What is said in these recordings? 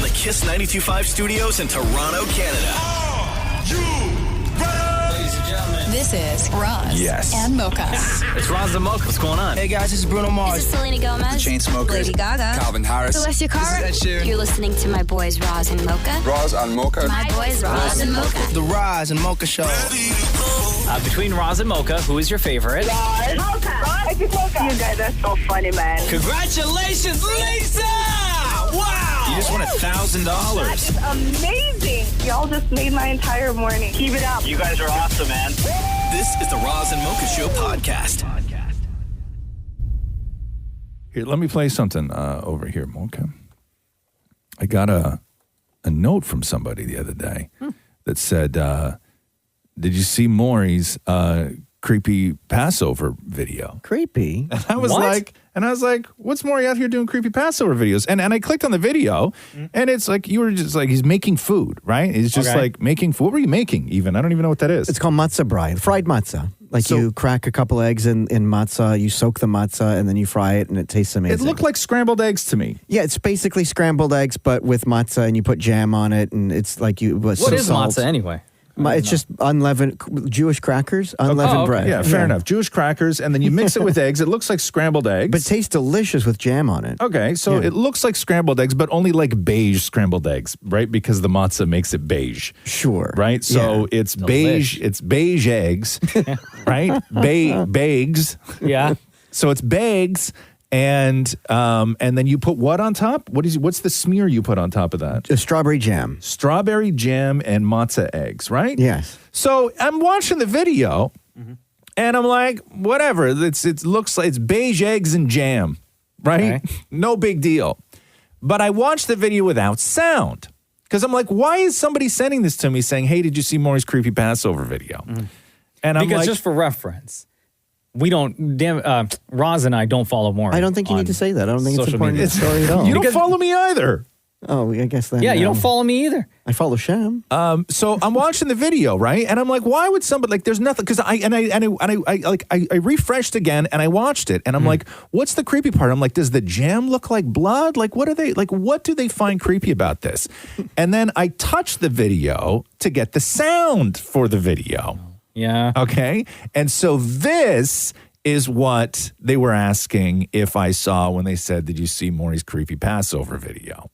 the Kiss 92.5 studios in Toronto, Canada. Are you ready? Ladies and gentlemen, this is Roz and Mocha. it's Roz Mocha. What's going on? Hey guys, this is Bruno Mars. This is Selena Gomez. The Chainsmokers. Lady Gaga. Calvin Harris. Celestia Cara. This is Ed Sheeran. You're listening to my boys Roz and Mocha. Roz and Mocha. My boys Roz and Mocha. The Roz and Mocha Show. Between Roz and Mocha, who is your favorite? Mocha. Mocha. You guys are so funny, man. Congratulations, Lisa! Wow! You just won $1,000. That is amazing. Y'all just made my entire morning. Keep it up. You guys are awesome, man. This is the Roz and Mocha Show podcast. Here, let me play something over here, Mocha. I got a note from somebody the other day that said, did you see Maury's creepy Passover video? Creepy? And I was like, what's Maury out here doing creepy Passover videos? And I clicked on the video, and it's like, you were just like, he's making food, right? He's just like making food. What were you making even? I don't even know what that is. It's called matzah brei, fried matzah. Like you crack a couple eggs in matzah, you soak the matzah, and then you fry it, and it tastes amazing. It looked like scrambled eggs to me. Yeah, it's basically scrambled eggs, but with matzah, and you put jam on it, and it's like you... What is salt. matzah anyway? It's just unleavened Jewish crackers, unleavened bread. Yeah, fair enough. Jewish crackers, and then you mix it with eggs. It looks like scrambled eggs. But it tastes delicious with jam on it. Okay, so it looks like scrambled eggs, but only like beige scrambled eggs, right? Because the matzah makes it beige. Sure. Right? So it's beige. It's beige eggs, right? Bags. Yeah. So it's bags. And then you put what on top? What's the smear you put on top of that? Strawberry jam. Strawberry jam and matzah eggs, right? Yes. So I'm watching the video, and I'm like, whatever. It looks like it's beige eggs and jam, right? Okay. No big deal. But I watched the video without sound because I'm like, why is somebody sending this to me saying, "Hey, did you see Maury's creepy Passover video?" And I'm because like, just for reference. We don't, Roz and I don't follow Maury. I don't think you need to say that. I don't think it's important to the story at all. You don't follow me either. Oh, I guess then. Yeah, you don't follow me either. I follow Shem. So I'm watching the video, right? And I'm like, why would somebody like? There's nothing because I refreshed again and I watched it and I'm like, what's the creepy part? I'm like, does the jam look like blood? Like, what are they like? What do they find creepy about this? And then I touched the video to get the sound for the video. Yeah. Okay. And so this is what they were asking if I saw when they said, did you see Maury's creepy Passover video?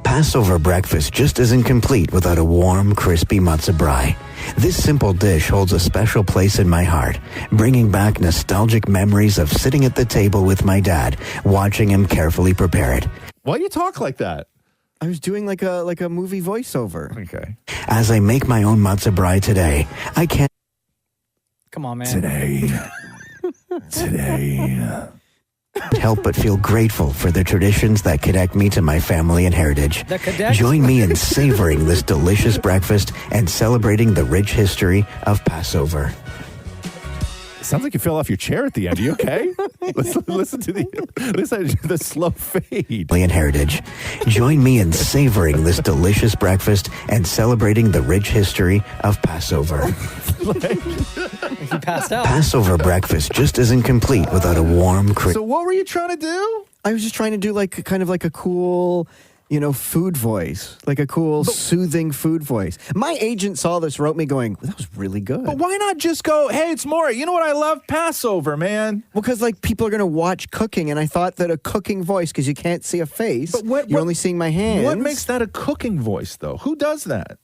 Passover breakfast just isn't complete without a warm, crispy matzah brei. This simple dish holds a special place in my heart, bringing back nostalgic memories of sitting at the table with my dad, watching him carefully prepare it. Why do you talk like that? I was doing like a movie voiceover. Okay. As I make my own matzah brei today, I can't... Come on, man. Today. help but feel grateful for the traditions that connect me to my family and heritage. Join me in savoring this delicious breakfast and celebrating the rich history of Passover. Sounds like you fell off your chair at the end. Are you okay? listen to the slow fade. And heritage. Join me in savoring this delicious breakfast and celebrating the rich history of Passover. He passed out. Passover breakfast just isn't complete without a warm... So what were you trying to do? I was just trying to do like kind of like a cool... food voice, like a cool, soothing food voice. My agent saw this, wrote me going, that was really good. But why not just go, hey, it's Maury. You know what I love? Passover, man. Well, because people are going to watch cooking, and I thought that a cooking voice, because you can't see a face, you're only seeing my hands. What makes that a cooking voice, though? Who does that?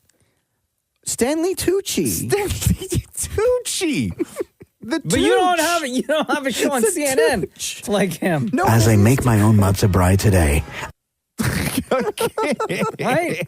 Stanley Tucci. Stanley Tucci. But you don't have a show on CNN like him. No, As I make my own matzah brei today... Right?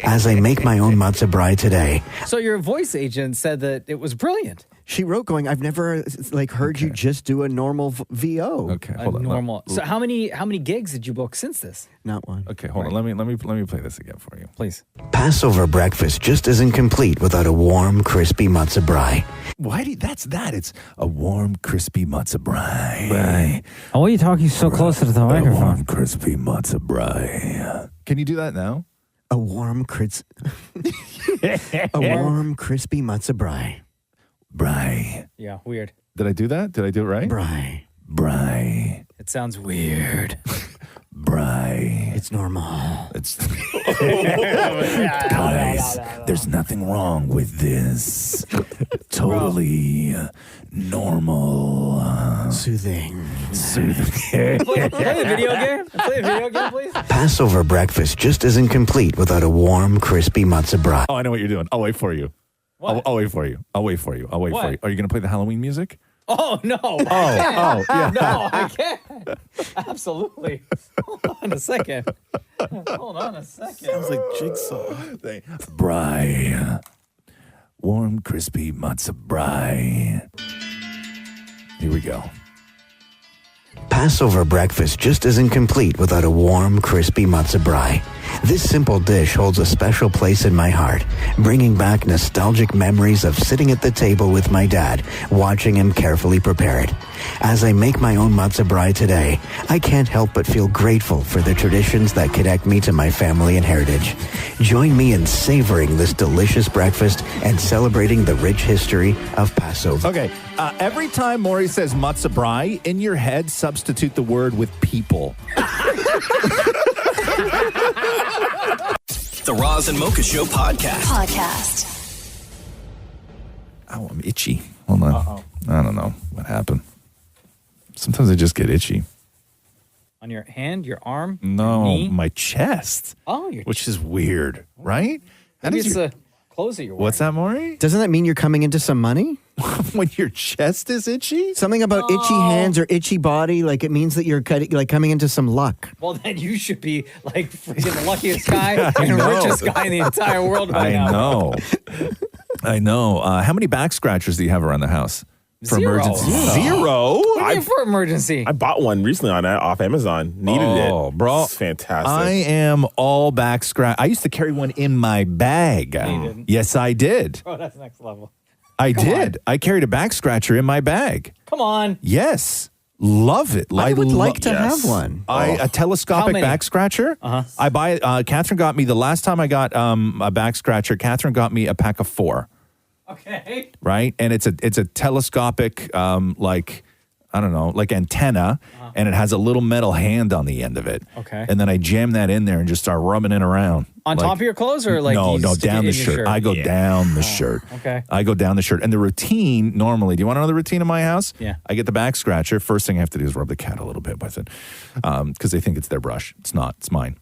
As I make my own matzah brei today. So your voice agent said that it was brilliant. She wrote going, I've never heard you just do a normal VO. Okay, hold on. Normal. So how many gigs did you book since this? Not one. Okay, hold on. Let me play this again for you. Please. Passover breakfast just isn't complete without a warm, crispy matzah brei. Why do that's that? It's a warm, crispy matzah brei. Oh, why are you talking so close to the microphone? A warm, crispy matzah brei. Can you do that now? A warm, crispy matzah brei. Brei. Yeah, weird. Did I do that? Did I do it right? Brei. It sounds weird. Brei. It's normal. It's Guys, there's nothing wrong with this. Totally normal. Soothing. Play the video game. Play the video game, please. Passover breakfast just isn't complete without a warm, crispy matzo brie. Oh, I know what you're doing. I'll wait for you. I'll wait for you. I'll wait for you. I'll wait for you. Are you going to play the Halloween music? Oh, no. Yeah. No, I can't. Absolutely. Hold on a second. Sounds like Jigsaw. Brie. Warm, crispy matzo brie. Here we go. Passover breakfast just isn't complete without a warm, crispy matzo brie. This simple dish holds a special place in my heart, bringing back nostalgic memories of sitting at the table with my dad, watching him carefully prepare it. As I make my own matzo brie today, I can't help but feel grateful for the traditions that connect me to my family and heritage. Join me in savoring this delicious breakfast and celebrating the rich history of Passover. Okay, every time Maury says matzo brie, in your head, substitute the word with people. The Roz and Mocha Show podcast. Oh, I'm itchy. Hold on. I don't know what happened. Sometimes I just get itchy. On your hand, your arm, No, your knee? my chest. Oh, your Which is weird, right? Maybe it's the clothes that you're wearing. What's that, Maury? Doesn't that mean you're coming into some money? When your chest is itchy? Something about itchy hands or itchy body, like it means that you're like coming into some luck. Well, then you should be like freaking the luckiest guy and richest guy in the entire world right now. I know. How many back scratchers do you have around the house? For Zero. emergency? Yeah. Zero? What do you mean for emergency? I bought one recently off Amazon. Needed it. Oh, bro. It's fantastic. I am all back scratch. I used to carry one in my bag. No, you didn't. Yes, I did. Oh, that's next level. I did. I carried a back scratcher in my bag. Come on. Yes. Love it. I would like to have one. A telescopic back scratcher. I buy. Catherine got me the last time I got a back scratcher. Catherine got me a pack of 4. Okay. Right, and it's a telescopic like antenna, and it has a little metal hand on the end of it. Okay. And then I jam that in there and just start rubbing it around On top of your clothes or like no, you stick down it the in your shirt. I go down the shirt. Okay. I go down the shirt. And the routine normally, do you want to know the routine in my house? Yeah. I get the back scratcher. First thing I have to do is rub the cat a little bit with it because they think it's their brush. It's not. It's mine.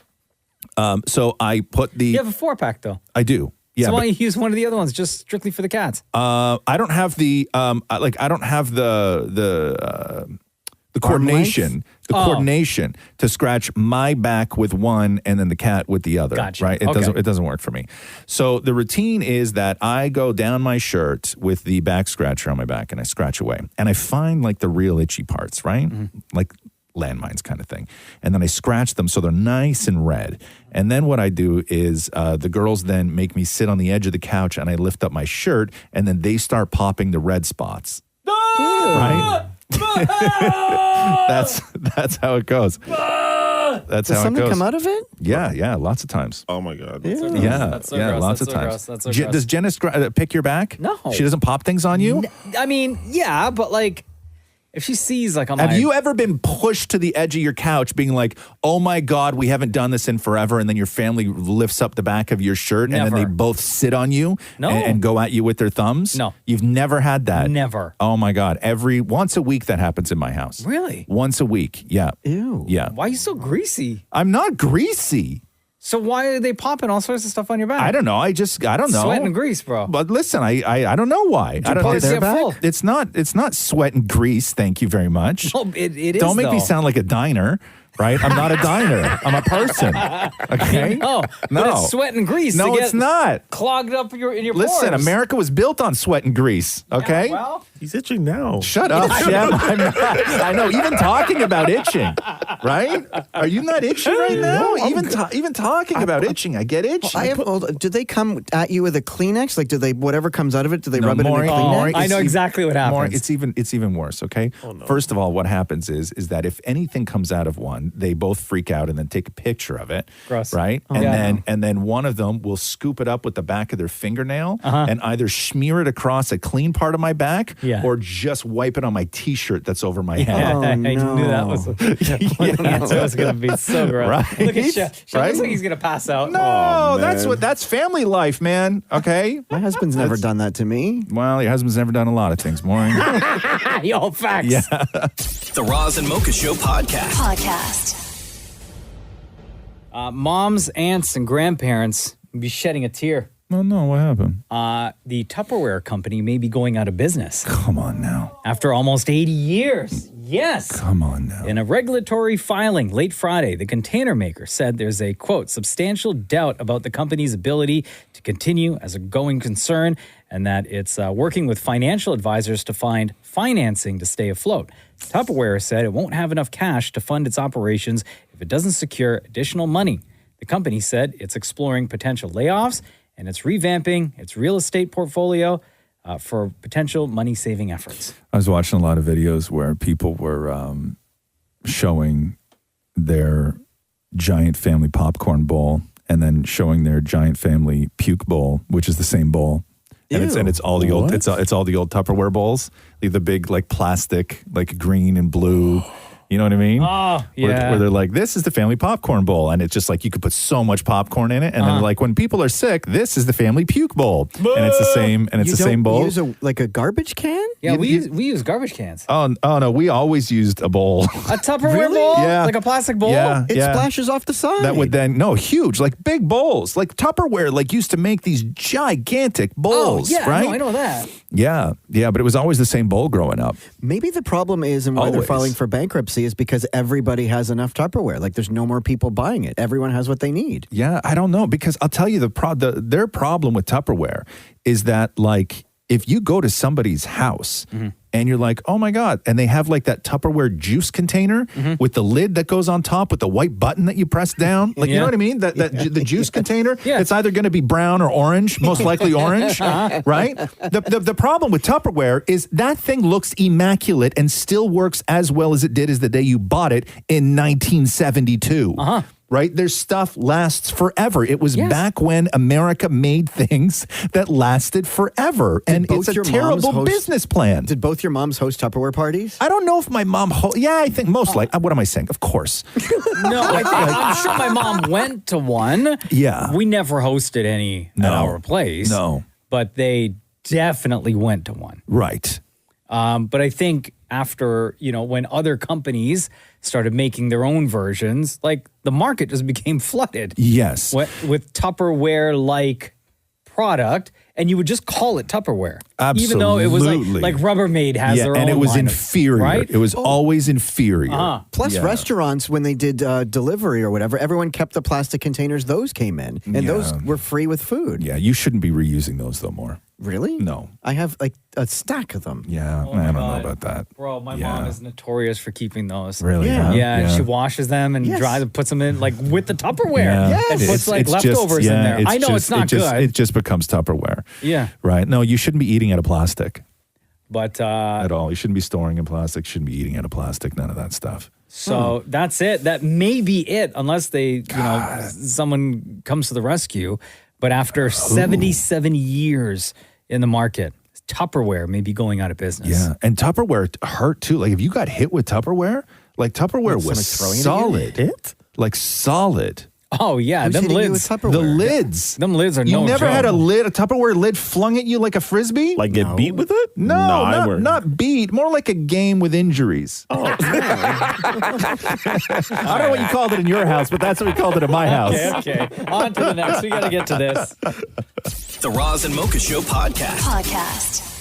So I put the... You have a 4-pack though. I do. Yeah, so why don't you use one of the other ones just strictly for the cats? I don't have the I don't have the coordination. The coordination to scratch my back with one and then the cat with the other. Gotcha. Right? It doesn't work for me. So the routine is that I go down my shirt with the back scratcher on my back and I scratch away. And I find like the real itchy parts, right? Mm-hmm. Like landmines kind of thing. And then I scratch them so they're nice and red. And then what I do is the girls then make me sit on the edge of the couch and I lift up my shirt and then they start popping the red spots. Right? That's how it goes. That's how it goes. Does something come out of it? Yeah, lots of times. Oh my God. That's so gross. Lots That's of so times. gross. That's so gross. Does Jenna pick your back? No. She doesn't pop things on you? I mean, yeah, but like if she sees like on Have my... you ever been pushed to the edge of your couch being like, oh my God, we haven't done this in forever, and then your family lifts up the back of your shirt and then they both sit on you and go at you with their thumbs? No. You've never had that? Never. Oh my God. Once a week that happens in my house. Really? Once a week. Yeah. Ew. Yeah. Why are you so greasy? I'm not greasy. So why are they popping all sorts of stuff on your back? I don't know. I don't know. Sweat and grease, bro. But listen, I don't know why. I don't pop their back? It's not sweat and grease. Thank you very much. No, it is. Don't make me though. sound like a diner, right? I'm not a diner. I'm a person. Okay? No, but it's sweat and grease. No, to get it's not. Clogged up in your Listen, pores. America was built on sweat and grease. Okay. Yeah, well, He's itching now. Shut up, Shem. I'm not. I know. Even talking about itching, right? Are you not itchy right now? Even talking about itching, I get itchy. Do they come at you with a Kleenex? Like, do they whatever comes out of it? Do they rub it in a Kleenex? I know exactly what happens. It's even worse. Okay. Oh, no. First of all, what happens is that if anything comes out of one, then they both freak out and then take a picture of it. Gross. Right? Oh, and then one of them will scoop it up with the back of their fingernail and either smear it across a clean part of my back or just wipe it on my t-shirt that's over my head. I knew that was the answer was going to be so gross. Right? Look at Chef. Chef Right? looks like he's going to pass out. No, that's family life, man. Okay? My husband's never done that to me. Well, your husband's never done a lot of things, Maureen. Yo, facts. Yeah. The Roz and Mocha Show podcast. Moms, aunts, and grandparents will be shedding a tear. Oh, no. What happened? The Tupperware company may be going out of business. Come on now. After almost 80 years. Yes. Come on now. In a regulatory filing late Friday, the container maker said there's a, quote, substantial doubt about the company's ability to continue as a going concern and that it's working with financial advisors to find financing to stay afloat. Tupperware said it won't have enough cash to fund its operations if it doesn't secure additional money. The company said it's exploring potential layoffs and it's revamping its real estate portfolio for potential money-saving efforts. I was watching a lot of videos where people were showing their giant family popcorn bowl and then showing their giant family puke bowl, which is the same bowl. And it's all the old it's all the old Tupperware bowls, the big like plastic, like green and blue. You know what I mean? Oh, yeah. Where they're like, this is the family popcorn bowl. And it's just like, you could put so much popcorn in it. And then like, when people are sick, this is the family puke bowl. And it's the same, and it's the same bowl. Use a garbage can? Yeah, we use garbage cans. Oh, no, we always used a bowl. A Tupperware bowl? Yeah. Like a plastic bowl? Yeah. It splashes off the side. That would then, huge, like big bowls. Like Tupperware, like used to make these gigantic bowls, right? No, I know that. Yeah, but it was always the same bowl growing up. Maybe the problem is, and why they're Always. filing for bankruptcy is because everybody has enough Tupperware. Like there's no more people buying it. Everyone has what they need. Yeah, I don't know, because I'll tell you their problem with Tupperware is that, like, if you go to somebody's house and you're like, oh my God, and they have like that Tupperware juice container with the lid that goes on top with the white button that you press down, like, you know what I mean? The juice container, it's either going to be brown or orange, most likely orange, right? The problem with Tupperware is that thing looks immaculate and still works as well as it did as the day you bought it in 1972. Right? Their stuff lasts forever. It was back when America made things that lasted forever. And it's a terrible business plan. Did both your moms host Tupperware parties? I don't know if my mom... I think most likely. What am I saying? Of course. No, I'm sure my mom went to one. Yeah. We never hosted any at our place. No. But they definitely went to one. Right. But I think after, when other companies started making their own versions, like the market just became flooded. Yes. With Tupperware-like product, and you would just call it Tupperware. Absolutely. Even though it was like Rubbermaid has their own and it was line inferior. right? It was always inferior. Plus, restaurants, when they did delivery or whatever, everyone kept the plastic containers those came in. And those were free with food. Yeah, you shouldn't be reusing those, though, more. Really? No. I have like a stack of them. Yeah, I don't know about that. Bro, my mom is notorious for keeping those. Really? Yeah. Yeah, she washes them and dries and puts them in like with the Tupperware. Yeah. And puts like leftovers in there. I know it's not good. It just becomes Tupperware. Yeah. Right? No, you shouldn't be eating out of plastic. But at all. You shouldn't be storing in plastic. Shouldn't be eating out of plastic. None of that stuff. So that's it. That may be it, unless they, someone comes to the rescue. But after 77 years in the market, Tupperware may be going out of business. Yeah, and Tupperware hurt too. Like if you got hit with Tupperware, like Tupperware was solid. Like solid. Oh yeah, Who's them hitting you lids. with Tupperware? The lids. Them lids are You no never joke. had a Tupperware lid flung at you like a frisbee? Like get beat with it? No, not beat. More like a game with injuries. Oh. I don't know what you called it in your house, but that's what we called it at my house. Okay. On to the next. We got to get to this. The Roz and Mocha Show podcast.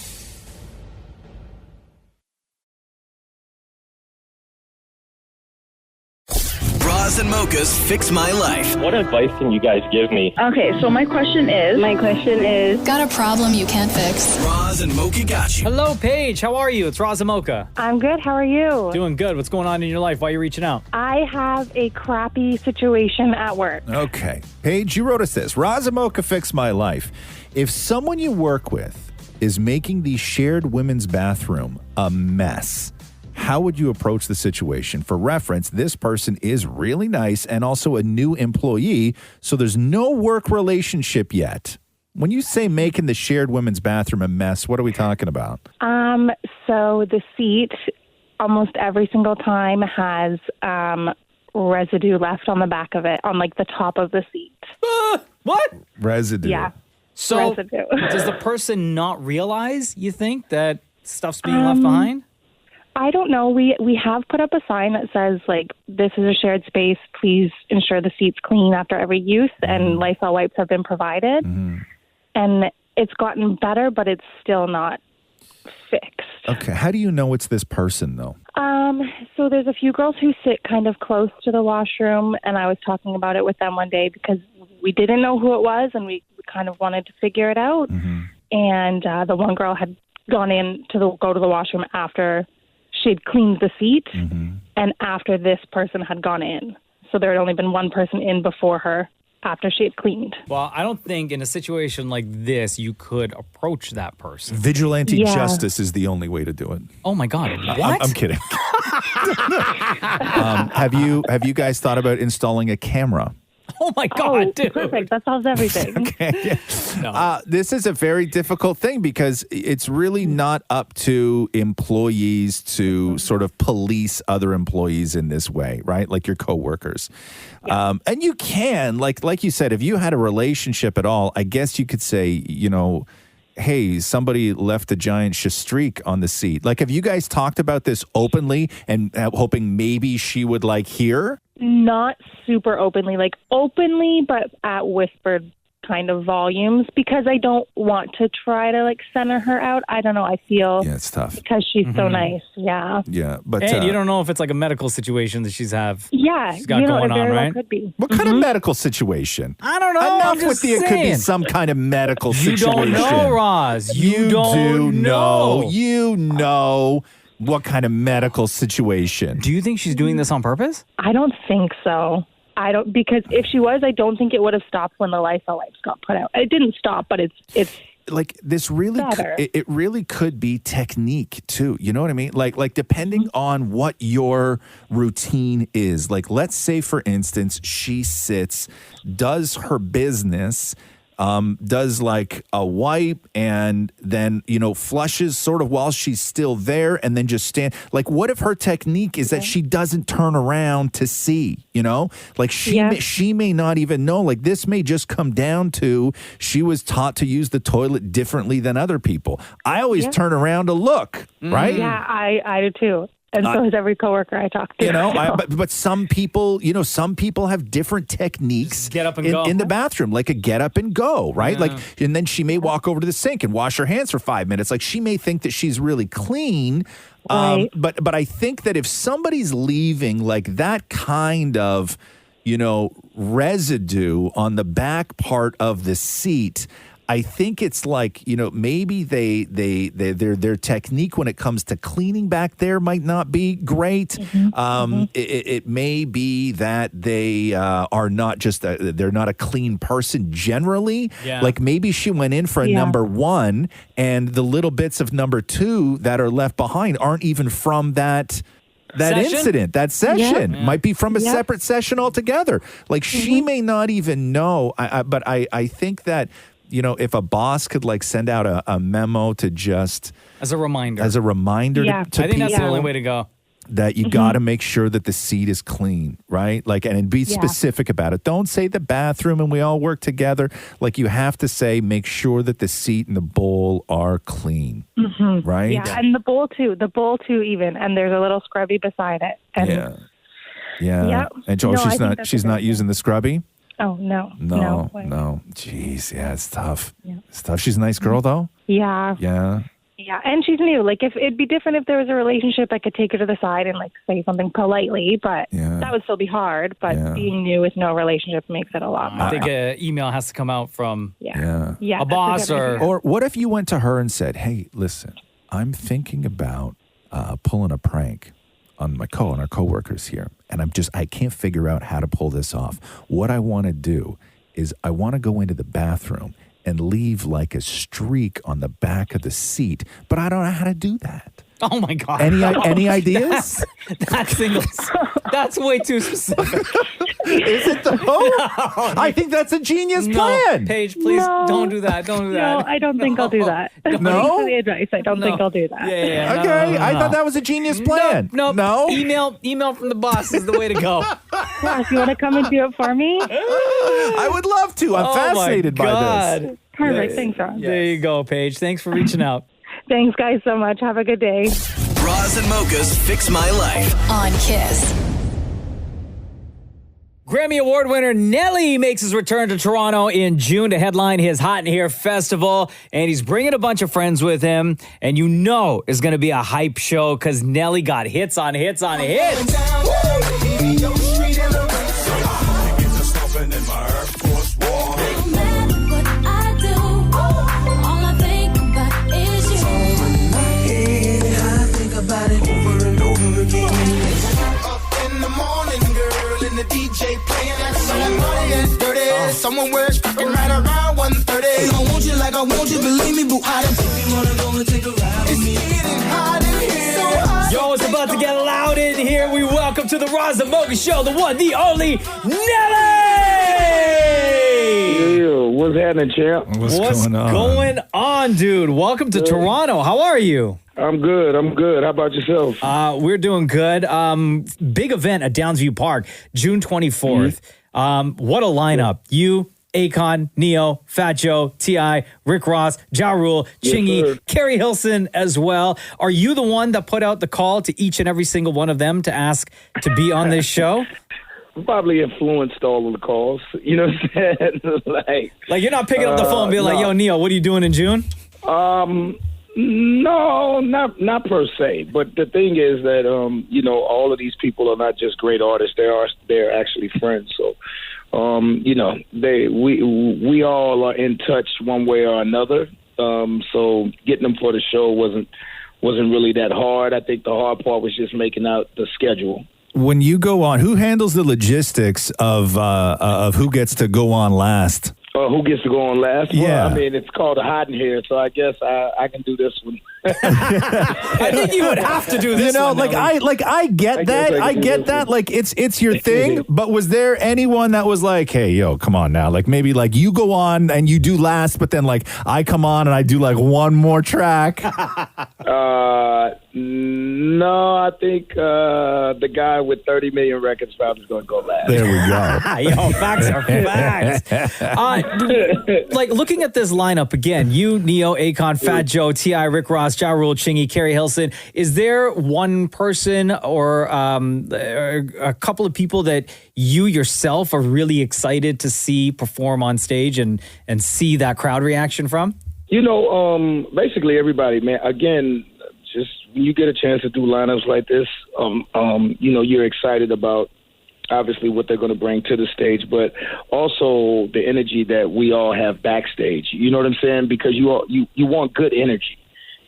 Roz and Mocha's Fix My Life. What advice can you guys give me? Okay, so my question is... Got a problem you can't fix? Roz and Mocha got you. Hello, Paige. How are you? It's Roz and Mocha. I'm good. How are you? Doing good. What's going on in your life? Why are you reaching out? I have a crappy situation at work. Okay. Paige, you wrote us this. Roz and Mocha Fix My Life. If someone you work with is making the shared women's bathroom a mess, how would you approach the situation? For reference, this person is really nice and also a new employee, so there's no work relationship yet. When you say making the shared women's bathroom a mess, what are we talking about? So the seat almost every single time has residue left on the back of it, on like the top of the seat. What? Residue. Yeah. So Residue. does the person not realize, you think, that stuff's being left behind? I don't know. We have put up a sign that says, like, this is a shared space. Please ensure the seat's clean after every use, and Lysol wipes have been provided. And it's gotten better, but it's still not fixed. Okay. How do you know it's this person, though? So there's a few girls who sit kind of close to the washroom, and I was talking about it with them one day because we didn't know who it was, and we kind of wanted to figure it out. And the one girl had gone in to go to the washroom after she'd cleaned the seat, and after this person had gone in. So there had only been one person in before her after she had cleaned. Well, I don't think in a situation like this you could approach that person. Vigilante justice is the only way to do it. Oh my God! What? I'm kidding. Have you guys thought about installing a camera? Oh my God, dude! Perfect. That solves everything. Okay. This is a very difficult thing because it's really not up to employees to sort of police other employees in this way, right? Like your coworkers. And you can, like you said, if you had a relationship at all, I guess you could say, hey, somebody left a giant streak on the seat. Like, have you guys talked about this openly and hoping maybe she would hear? Not super openly, but at whispered kind of volumes, because I don't want to try to center her out. I don't know. I feel it's tough because she's so nice. Yeah. Yeah, but and you don't know if it's a medical situation that she's got it going very on, well right? Could be. What kind of medical situation? I don't know. Enough with it could be some kind of medical situation. You don't know, Roz. You don't know. You know what kind of medical situation. Do you think she's doing this on purpose? I don't think so. Because if she was, I don't think it would have stopped when the Lysol wipes got put out. It didn't stop, but it's this really it really could be technique too. You know what I mean? Like depending on what your routine is. Like, let's say for instance, she sits, does her business, does a wipe and then, flushes sort of while she's still there and then just stand. What if her technique is that she doesn't turn around to see, she may not even know. This may just come down to she was taught to use the toilet differently than other people. I always turn around to look, right? Yeah, I do too. And so is every coworker I talk to. But some people, some people have different techniques get up and go. In the bathroom, like a get up and go, right? Yeah. And then she may walk over to the sink and wash her hands for 5 minutes. She may think that she's really clean. Right. But I think that if somebody's leaving that kind of, residue on the back part of the seat, I think it's maybe their technique when it comes to cleaning back there might not be great. It may be that they are not they're not a clean person generally. Yeah. Maybe she went in for a number one and the little bits of number two that are left behind aren't even from that incident, that session. Might be from a separate session altogether. She may not even know. But I think that, if a boss could send out a memo to just as a reminder to I think that's the only way to go. That you got to make sure that the seat is clean, right? And be specific about it. Don't say the bathroom and we all work together. You have to say, make sure that the seat and the bowl are clean, right? Yeah, and the bowl too even. And there's a little scrubby beside it. And yeah. And she's not using the scrubby? Oh, no. No. Jeez, it's tough. Yeah. It's tough. She's a nice girl, though? Yeah. Yeah. Yeah, and she's new. If it'd be different if there was a relationship, I could take her to the side and say something politely, but that would still be hard. But being new with no relationship makes it a lot more. I think an email has to come out from a boss or what if you went to her and said, "Hey, listen, I'm thinking about pulling a prank on our coworkers here, and I can't figure out how to pull this off. What I want to do is I want to go into the bathroom and leave a streak on the back of the seat, but I don't know how to do that. Oh my God. Any ideas? That's way too specific. Is it though? I think that's a genius plan. Paige, please don't do that. Don't do that. No, I don't think I'll do that. Thanks for the advice. I don't think I'll do that. Yeah. Okay, I thought that was a genius plan. No. Email from the boss is the way to go. Ross, you want to come and do it for me? I would love to. I'm fascinated by this. Perfect. Thanks, Ross. There you go, Paige. Thanks for reaching out. Thanks, guys, so much. Have a good day. Roz and Mocha's Fix My Life. On Kiss. Grammy Award winner Nelly makes his return to Toronto in June to headline his Hot in Here festival. And he's bringing a bunch of friends with him. And you know it's going to be a hype show because Nelly got hits on hits on hits. Someone wears fucking right around 1:30. I want you like I want you, believe me, boo. I don't think you wanna go and take a ride. It's getting hot in here. Yo, it's about to get loud in here. We welcome to the Roz Mocha Show, the one, the only, Nelly! Yeah, what's happening, champ? What's going on, dude? Welcome to Toronto. How are you? I'm good. How about yourself? We're doing good. Big event at Downsview Park, June 24th. What a lineup. You, Akon, Neo, Fat Joe, T.I., Rick Ross, Ja Rule, Chingy, Carrie Hilson as well. Are you the one that put out the call to each and every single one of them to ask to be on this show? Probably influenced all of the calls. You know what I'm saying? like you're not picking up the phone and being like, yo, Neo, what are you doing in June? No, not per se. But the thing is that all of these people are not just great artists. They're actually friends. So we all are in touch one way or another. So getting them for the show wasn't really that hard. I think the hard part was just making out the schedule. When you go on, who handles the logistics of who gets to go on last? Who gets to go on last? Yeah. Well, I mean, it's called a Hot in Here, so I guess I can do this one. I think you would have to do this. one, I get that. Like it's your thing. But was there anyone that was like, hey, yo, come on now? Like maybe like you go on and you do last, but then like I come on and I do like one more track. No, I think the guy with 30 million records probably is going to go last. There we go. Yo, facts are facts. Like looking at this lineup again, you, Neo, Akon, Fat Joe, T.I., Rick Ross, Ja Rule, Chingy, Carrie Hilson. Is there one person or a couple of people that you yourself are really excited to see perform on stage and see that crowd reaction from? Basically everybody, man. Again, just when you get a chance to do lineups like this, you're excited about obviously what they're going to bring to the stage, but also the energy that we all have backstage. You know what I'm saying? Because you want good energy.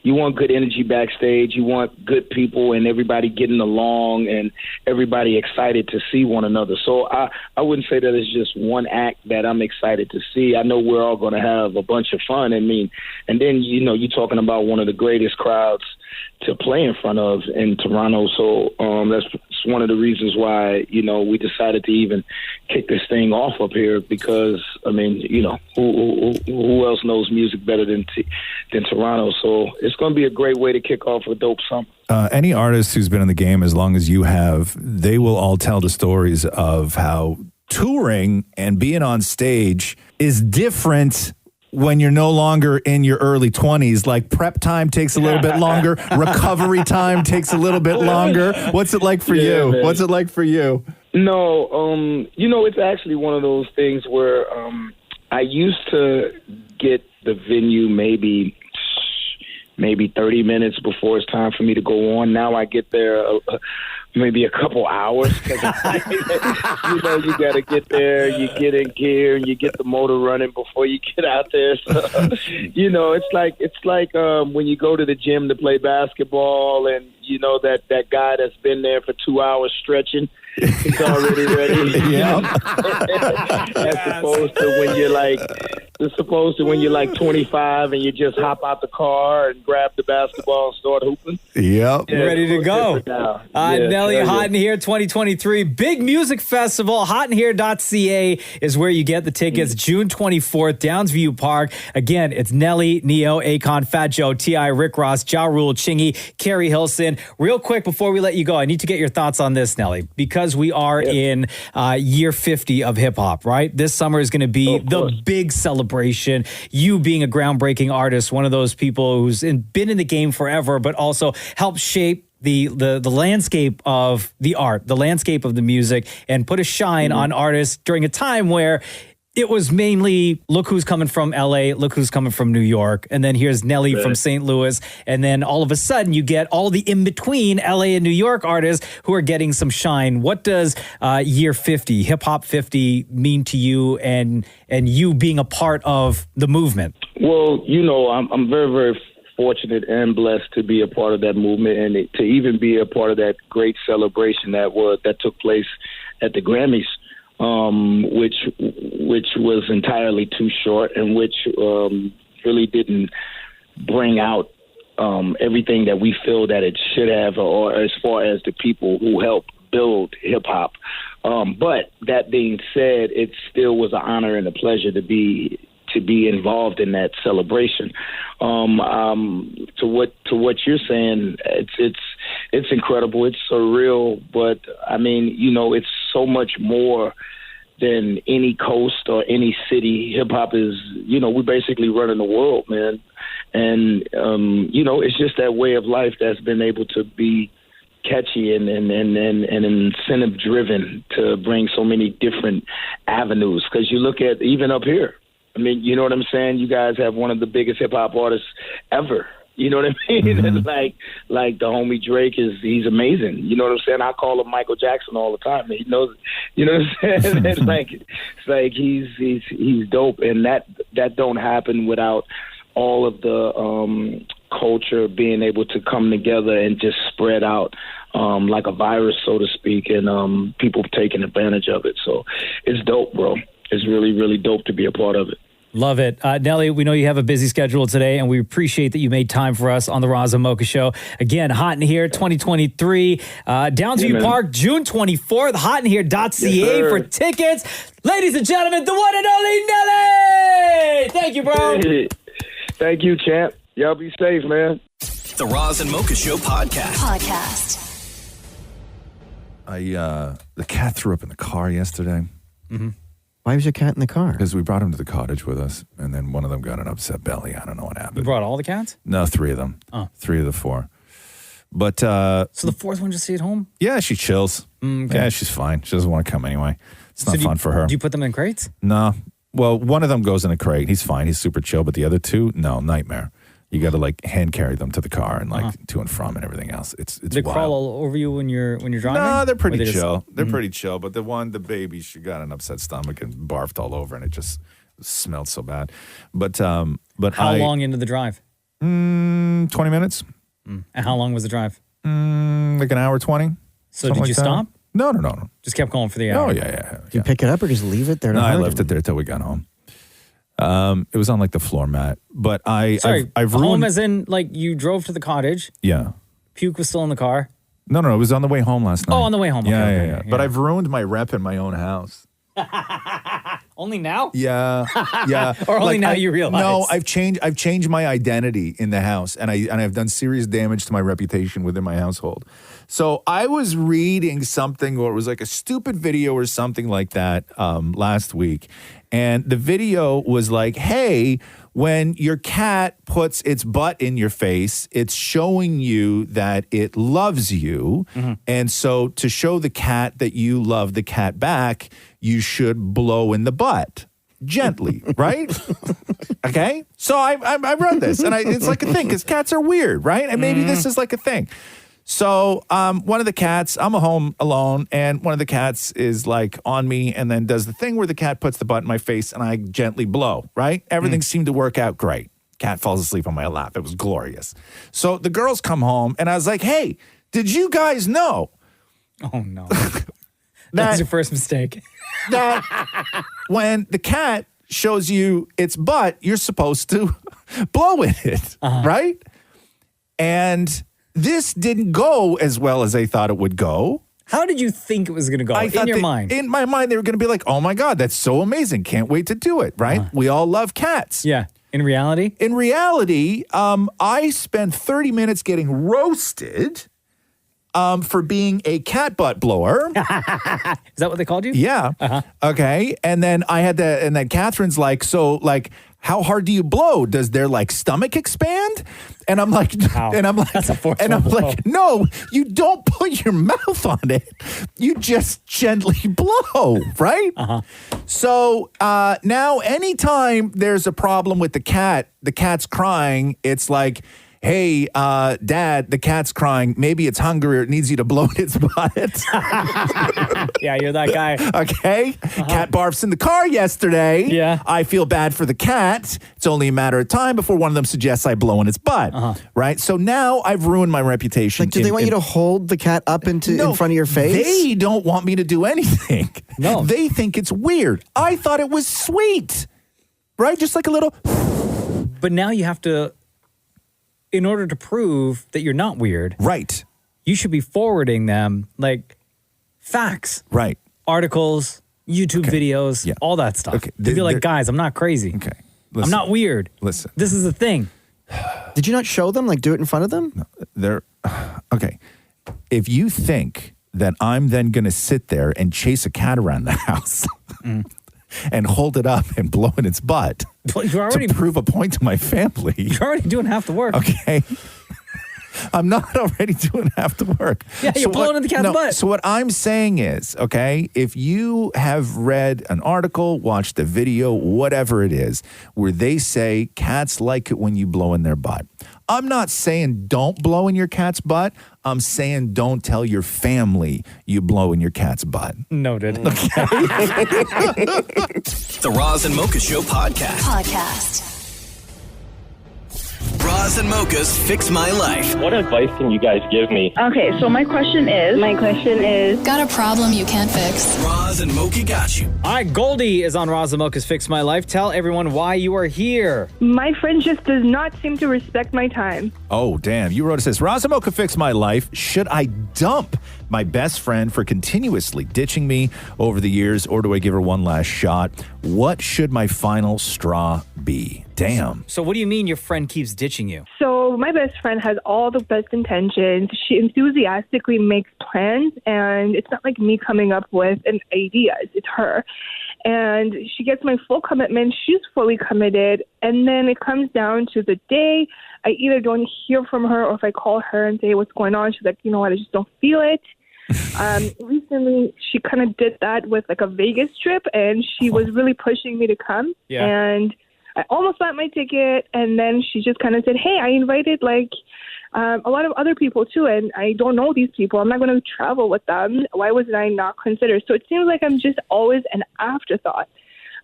You want good energy backstage. You want good people and everybody getting along and everybody excited to see one another. So I wouldn't say that it's just one act that I'm excited to see. I know we're all going to have a bunch of fun. And then, you're talking about one of the greatest crowds to play in front of in Toronto. So that's one of the reasons why, we decided to even kick this thing off up here because, who else knows music better than Toronto? So it's going to be a great way to kick off a dope summer. Any artist who's been in the game as long as you have, they will all tell the stories of how touring and being on stage is different when you're no longer in your early 20s. Like prep time takes a little bit longer. Recovery time takes a little bit longer. What's it like for you? Man. What's it like for you? No, it's actually one of those things where I used to get the venue maybe 30 minutes before it's time for me to go on. Now I get there maybe a couple hours. You got to get there, you get in gear, and you get the motor running before you get out there. So, it's like when you go to the gym to play basketball and, that guy that's been there for 2 hours stretching, It's already ready. Yeah. As opposed to when you're like, 25 and you just hop out the car and grab the basketball and start hooping. Yep. Yeah, Ready to it's go. different now. Nelly, hell Hot in Here 2023, big music festival. Hotinhere.ca is where you get the tickets. June 24th, Downsview Park. Again, it's Nelly, Neo, Akon, Fat Joe, T.I., Rick Ross, Ja Rule, Chingy, Carrie Hilson. Real quick before we let you go, I need to get your thoughts on this, Nelly, because we are in year 50 of hip hop, right? This summer is going to be the big celebration. You being a groundbreaking artist, one of those people who's been in the game forever, but also helped shape the landscape of the art, the landscape of the music, and put a shine on artists during a time where it was mainly, look who's coming from LA, look who's coming from New York, and then here's Nelly from St. Louis, and then all of a sudden you get all the in-between LA and New York artists who are getting some shine. What does year 50, Hip Hop 50, mean to you and you being a part of the movement? Well, I'm very, very fortunate and blessed to be a part of that movement and to even be a part of that great celebration that took place at the Grammys. Which was entirely too short and which really didn't bring out everything that we feel that it should have, or as far as the people who helped build hip hop. But that being said, it still was an honor and a pleasure to be involved in that celebration. To what you're saying, it's incredible. It's surreal, but I mean, it's so much more than any coast or any city. Hip hop is, we basically running the world, man. And it's just that way of life that's been able to be catchy and incentive driven to bring so many different avenues. Because you look at even up here, I mean, you know what I'm saying? You guys have one of the biggest hip hop artists ever. You know what I mean? Mm-hmm. like the homie Drake he's amazing. You know what I'm saying? I call him Michael Jackson all the time. He knows it. You know what I'm saying? it's like he's dope, and that don't happen without all of the culture being able to come together and just spread out like a virus, so to speak, and people taking advantage of it. So it's dope, bro. It's really, really dope to be a part of it. Love it. Nelly, we know you have a busy schedule today, and we appreciate that you made time for us on the Roz and Mocha Show. Again, Hot in Here 2023, Downsview Park, June 24th, hotinhere.ca for tickets. Ladies and gentlemen, the one and only Nelly! Thank you, bro. Thank you, champ. Y'all be safe, man. The Roz and Mocha Show Podcast. The cat threw up in the car yesterday. Mm-hmm. Why was your cat in the car? Because we brought him to the cottage with us, and then one of them got an upset belly. I don't know what happened. You brought all the cats? No, 3 of them. Oh. 3 of the 4. But so the 4th one just stayed home? Yeah, she chills. Okay. Yeah, she's fine. She doesn't want to come anyway. It's not fun for her. Do you put them in crates? No. Well, one of them goes in a crate. He's fine. He's super chill. But the other 2, no, nightmare. You got to hand carry them to the car and to and from and everything else. It's Do they wild. crawl all over you when you're driving? No, they're pretty chill. They're pretty chill. But the baby, she got an upset stomach and barfed all over, and it just smelled so bad. But how long into the drive? 20 minutes. And how long was the drive? Like an hour 20. So did you stop? No. Just kept going for the hour. Oh yeah. Did you pick it up or just leave it there? No, I left it there till we got home. It was on the floor mat, but I've ruined. Home as in you drove to the cottage. Yeah. Puke was still in the car. No, it was on the way home last night. Oh, on the way home. Yeah. But I've ruined my rep in my own house. Only now? Yeah. Or only now you realize? No, I've changed my identity in the house, and I've done serious damage to my reputation within my household. So I was reading something, or it was like a stupid video or something like that last week, and the video was like, hey, when your cat puts its butt in your face, it's showing you that it loves you. Mm-hmm. And so to show the cat that you love the cat back, you should blow in the butt gently, right? Okay? So I read this, and it's like a thing, because cats are weird, right? And maybe this is like a thing. So one of the cats, I'm home alone, and one of the cats is on me and then does the thing where the cat puts the butt in my face and I gently blow, right? Everything seemed to work out great. Cat falls asleep on my lap. It was glorious. So the girls come home, and I was like, hey, did you guys know? Oh, no. That was your first mistake. That when the cat shows you its butt, you're supposed to blow in it, right? And this didn't go as well as they thought it would go. How did you think it was going to go in your mind? In my mind, they were going to be like, oh my God, that's so amazing. Can't wait to do it, right? We all love cats. Yeah. In reality? In reality, I spent 30 minutes getting roasted for being a cat butt blower. Is that what they called you? Yeah. Okay. And then and then Catherine's like, so like, how hard do you blow? Does their like stomach expand? And I'm like, That's a forceful blow. no, you don't put your mouth on it. You just gently blow, right? So now anytime there's a problem with the cat's crying, it's like, hey, Dad, the cat's crying. Maybe it's hungry or it needs you to blow in its butt. Yeah, you're that guy. Okay. Cat barfs in the car yesterday. Yeah. I feel bad for the cat. It's only a matter of time before one of them suggests I blow in its butt. Right? So now I've ruined my reputation. Like, do they want you to hold the cat up in front of your face? They don't want me to do anything. No. They think it's weird. I thought it was sweet. Right? Just like a little... But now you have to... In order to prove that you're not weird, right? You should be forwarding them like facts, right? Articles, YouTube videos, all that stuff. Okay, to be like, guys, I'm not crazy. Okay, I'm not weird. Listen, this is the thing. Did you not show them? Like, do it in front of them? No, they're okay. If you think that I'm then going to sit there and chase a cat around the house. And hold it up and blow in its butt to prove a point to my family. You're already doing half the work. Okay. I'm not already doing half the work. Yeah, you're blowing in the cat's butt. So what I'm saying is, okay, if you have read an article, watched a video, whatever it is, where they say cats like it when you blow in their butt. I'm not saying don't blow in your cat's butt. I'm saying don't tell your family you blow in your cat's butt. Noted. Okay. The Roz and Mocha Show podcast. Roz and Mocha's Fix My Life. What advice can you guys give me? Okay, so my question is... Got a problem you can't fix? Roz and Mocha got you. All right, Goldie is on Roz and Mocha's Fix My Life. Tell everyone why you are here. My friend just does not seem to respect my time. Oh, damn. You wrote it says, Roz and Mocha Fix My Life. Should I dump my best friend for continuously ditching me over the years, or do I give her one last shot? What should my final straw be? Damn. So what do you mean your friend keeps ditching you? So my best friend has all the best intentions. She enthusiastically makes plans, and it's not like me coming up with an idea. It's her. And she gets my full commitment. She's fully committed. And then it comes down to the day. I either don't hear from her, or if I call her and say what's going on, she's like, you know what, I just don't feel it. Recently, she kind of did that with like a Vegas trip, and she was really pushing me to come. Yeah. And I almost bought my ticket, and then she just kind of said, hey, I invited like a lot of other people too, and I don't know these people. I'm not going to travel with them. Why was I not considered? So it seems like I'm just always an afterthought.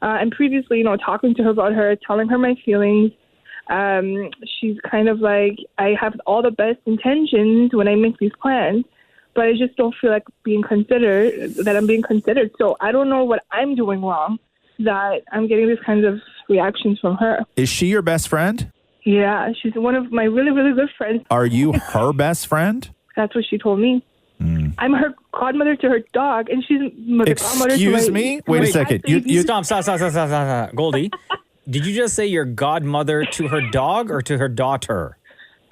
And previously, talking to her about her, telling her my feelings, she's kind of like, I have all the best intentions when I make these plans, but I just don't feel like I'm being considered. So I don't know what I'm doing wrong that I'm getting these kinds of reactions from her. Is she your best friend? Yeah, she's one of my really, really good friends. Are you her best friend? That's what she told me. I'm her godmother to her dog, and she's the godmother to my... Excuse me? Wait a second. Stop. Goldie, did you just say your godmother to her dog or to her daughter?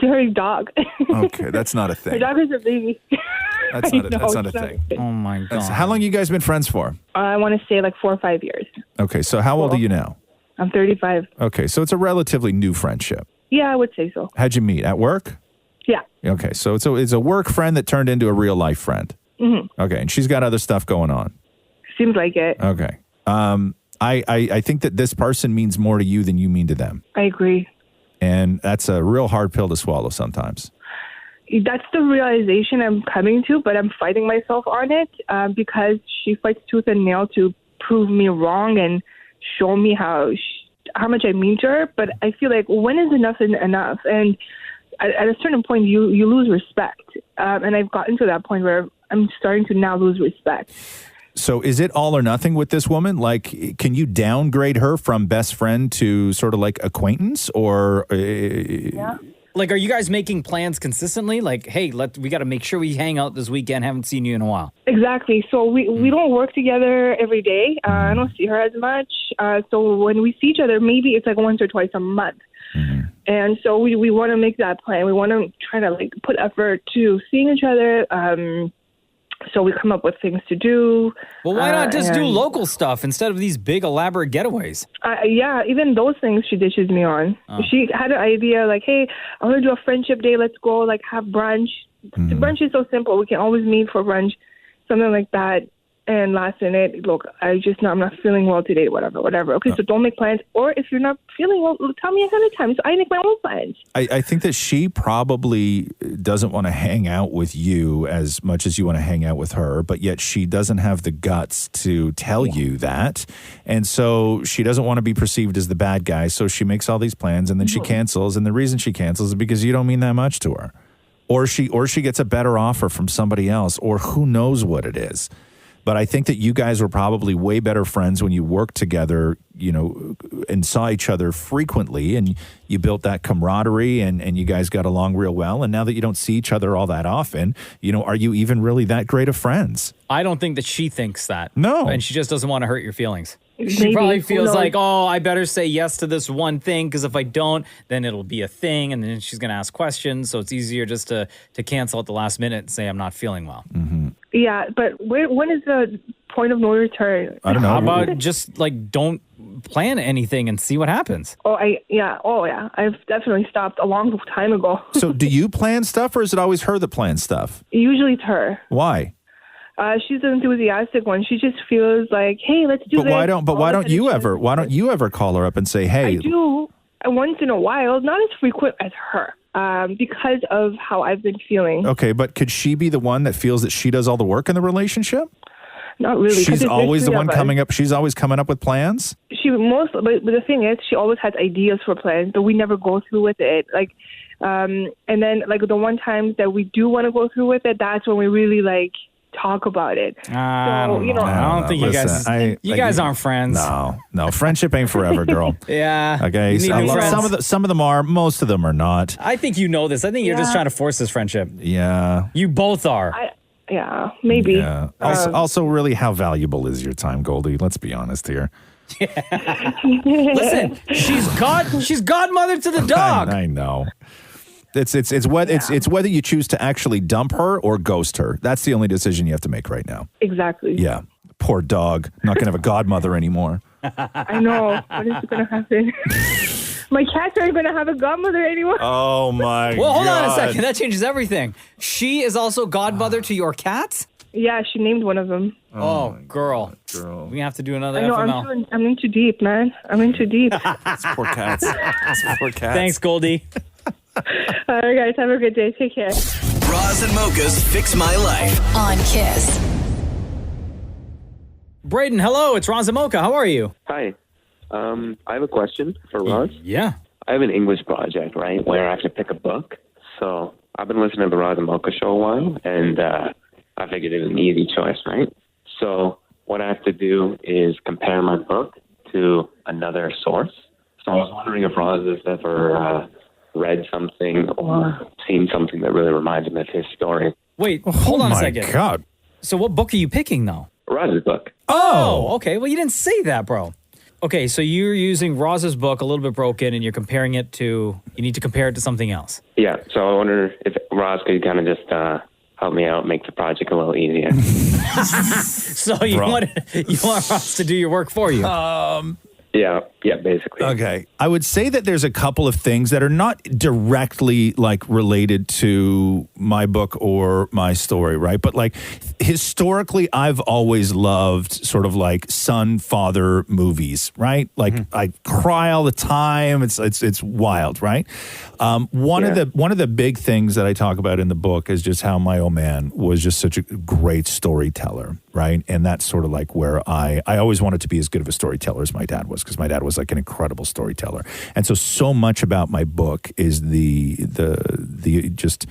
To her dog. Okay, that's not a thing. Her dog is a baby. That's not a thing. Oh, my God. How long you guys been friends for? I want to say like 4 or 5 years. Okay, so how old are you now? I'm 35. Okay, so it's a relatively new friendship. Yeah, I would say so. How'd you meet? At work? Yeah. Okay, so it's a work friend that turned into a real life friend. Mm-hmm. Okay, and she's got other stuff going on. Seems like it. Okay. I think that this person means more to you than you mean to them. I agree. And that's a real hard pill to swallow sometimes. That's the realization I'm coming to, but I'm fighting myself on it because she fights tooth and nail to prove me wrong and show me how much I mean to her. But I feel like when is enough enough? And at a certain point, you lose respect. And I've gotten to that point where I'm starting to now lose respect. So is it all or nothing with this woman? Like, can you downgrade her from best friend to sort of like acquaintance, or? Yeah. Like, are you guys making plans consistently? Like, hey, we got to make sure we hang out this weekend. Haven't seen you in a while. Exactly. So we don't work together every day. I don't see her as much. So when we see each other, maybe it's like once or twice a month. And so we want to make that plan. We want to try to like put effort to seeing each other. So we come up with things to do. Well, why not just do local stuff instead of these big elaborate getaways? Yeah, even those things she dishes me on. She had an idea like, hey, I want to do a friendship day. Let's go like have brunch. The brunch is so simple. We can always meet for brunch, something like that. And last minute, look, I'm not feeling well today, whatever. Okay, so don't make plans. Or if you're not feeling well, tell me ahead of time so I make my own plans. I think that she probably doesn't want to hang out with you as much as you want to hang out with her, but yet she doesn't have the guts to tell you that. And so she doesn't want to be perceived as the bad guy, so she makes all these plans and then she cancels. And the reason she cancels is because you don't mean that much to her. Or she gets a better offer from somebody else, or who knows what it is. But I think that you guys were probably way better friends when you worked together, and saw each other frequently, and you built that camaraderie and you guys got along real well. And now that you don't see each other all that often, are you even really that great of friends? I don't think that she thinks that. No. And she just doesn't want to hurt your feelings. She Maybe. probably feels No. like, oh, I better say yes to this one thing, because if I don't, then it'll be a thing, and then she's going to ask questions. So it's easier just to cancel at the last minute and say I'm not feeling well. Yeah, but when is the point of no return? I don't know. How about just like don't plan anything and see what happens? I've definitely stopped a long time ago. So do you plan stuff, or is it always her that plans stuff? Usually it's her. Why? She's the enthusiastic one. She just feels like, hey, let's do But this. why don't you ever call her up and say, hey? I do once in a while, not as frequent as her, because of how I've been feeling. Okay, but could she be the one that feels that she does all the work in the relationship? Not really. 'cause She's there's always the three one of us. coming up. She's always coming up with plans. But the thing is, she always has ideas for plans, but we never go through with it. And then like the one time that we do want to go through with it, that's when we really like talk about it. I don't think you guys aren't friends. No, friendship ain't forever, girl. Yeah. Okay. You need new friends. Some of them are. Most of them are not. I think you know this. I think you're just trying to force this friendship. Yeah. You both are. Maybe. Yeah. Also, really, how valuable is your time, Goldie? Let's be honest here. Listen, she's godmother to the dog. I know. It's whether you choose to actually dump her or ghost her. That's the only decision you have to make right now. Exactly. Yeah. Poor dog. Not going to have a godmother anymore. I know. What is going to happen? My cats aren't going to have a godmother anymore. Oh, my Well, hold on a God. second. That changes everything. She is also godmother to your cats? Yeah, she named one of them. Oh, girl. We have to do another I know, FML. I'm in too deep, man. I'm in too deep. Poor cats. Poor cats. Thanks, Goldie. All right, guys. Have a good day. Take care. Roz and Mocha's Fix My Life. On Kiss. Braden, hello. It's Roz and Mocha. How are you? Hi. I have a question for Roz. Yeah. I have an English project, right, where I have to pick a book. So I've been listening to the Roz and Mocha show a while, and I figured it was an easy choice, right? So what I have to do is compare my book to another source. So I was wondering if Roz has ever read something or seen something that really reminds him of his story. Wait, hold on a second. Oh, God. So what book are you picking, though? Roz's book. Oh, okay. Well, you didn't say that, bro. Okay, so you're using Roz's book, a little bit broken, and you're comparing it to, you need to compare it to something else. Yeah, so I wonder if Roz could kind of just help me out, make the project a little easier. So you want Roz to do your work for you? Yeah, basically. Okay. I would say that there's a couple of things that are not directly like related to my book or my story, right? But like historically, I've always loved sort of like son-father movies, right? Like I cry all the time. It's wild, right? One of the big things that I talk about in the book is just how my old man was just such a great storyteller, right? And that's sort of like where I always wanted to be as good of a storyteller as my dad was, because my dad was like an incredible storyteller. And so much about my book is the just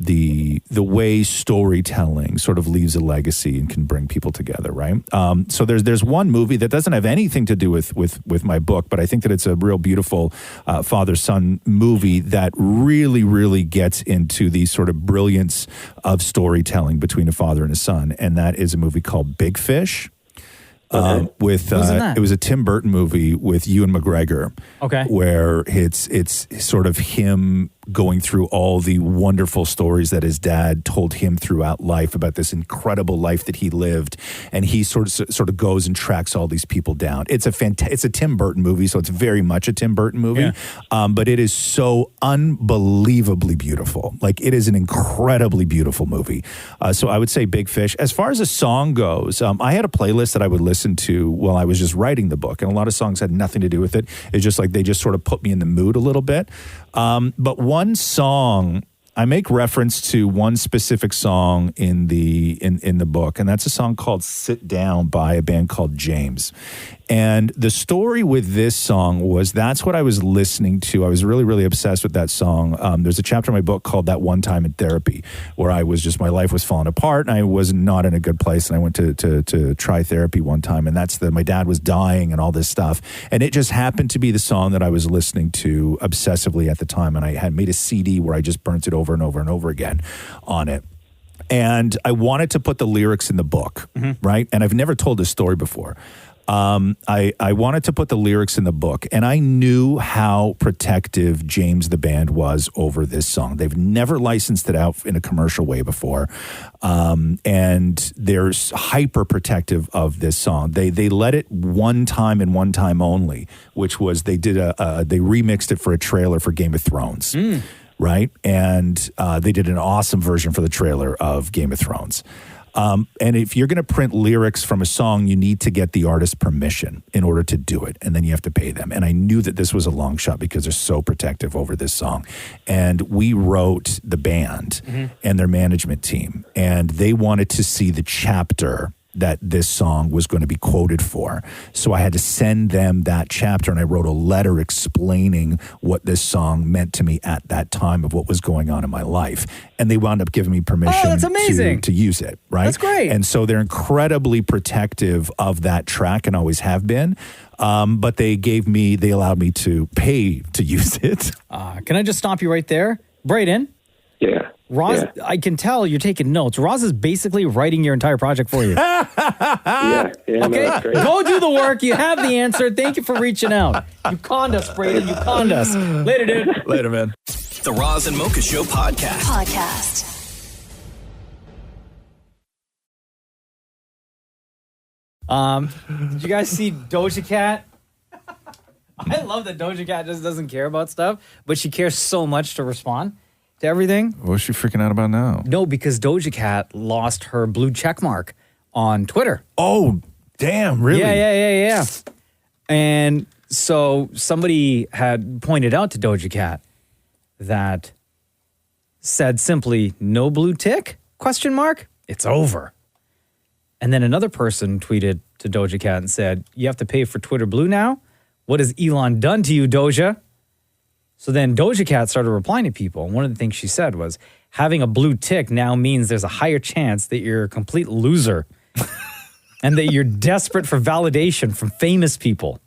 the way storytelling sort of leaves a legacy and can bring people together, right? So there's one movie that doesn't have anything to do with my book, but I think that it's a real beautiful father-son movie that really gets into the sort of brilliance of storytelling between a father and a son, and that is a movie called Big Fish. With it was a Tim Burton movie with Ewan McGregor. Okay. Where it's sort of him going through all the wonderful stories that his dad told him throughout life about this incredible life that he lived, and he sort of goes and tracks all these people down. It's a Tim Burton movie, so it's very much a Tim Burton movie, but it is so unbelievably beautiful. Like, it is an incredibly beautiful movie. So I would say Big Fish. As far as a song goes, I had a playlist that I would listen to while I was just writing the book, and a lot of songs had nothing to do with it. It's just like they just sort of put me in the mood a little bit. But one song, I make reference to one specific song in the book, and that's a song called Sit Down by a band called James. And the story with this song was that's what I was listening to. I was really obsessed with that song. There's a chapter in my book called That One Time in Therapy, where I was just, my life was falling apart and I was not in a good place. And I went to try therapy one time, and my dad was dying and all this stuff. And it just happened to be the song that I was listening to obsessively at the time. And I had made a CD where I just burnt it over and over and over again on it. And I wanted to put the lyrics in the book, right? And I've never told this story before. I wanted to put the lyrics in the book, and I knew how protective James the band was over this song. They've never licensed it out in a commercial way before, and they're hyper protective of this song. They let it one time and one time only, which was they remixed it for a trailer for Game of Thrones. Right? And they did an awesome version for the trailer of Game of Thrones. And if you're going to print lyrics from a song, you need to get the artist's permission in order to do it. And then you have to pay them. And I knew that this was a long shot because they're so protective over this song. And we wrote the band and their management team, and they wanted to see the chapter that this song was going to be quoted for. So I had to send them that chapter, and I wrote a letter explaining what this song meant to me at that time of what was going on in my life. And they wound up giving me permission to use it, right? That's great. And so they're incredibly protective of that track and always have been. But they allowed me to pay to use it. Can I just stop you right there? Brayden? Yeah. Roz, I can tell you're taking notes. Roz is basically writing your entire project for you. Yeah, okay, no, that's great. go do the work. You have the answer. Thank you for reaching out. You conned us, Brayden. You conned us. Later, dude. Later, man. The Roz and Mocha Show podcast. Did you guys see Doja Cat? I love that Doja Cat just doesn't care about stuff, but she cares so much to respond to everything. What's she freaking out about now? No, because Doja Cat lost her blue check mark on Twitter. Oh, damn, really? Yeah. And so somebody had pointed out to Doja Cat that said simply, no blue tick, ? It's over. And then another person tweeted to Doja Cat and said, you have to pay for Twitter Blue now? What has Elon done to you, Doja? So then Doja Cat started replying to people. And one of the things she said was, having a blue tick now means there's a higher chance that you're a complete loser and that you're desperate for validation from famous people.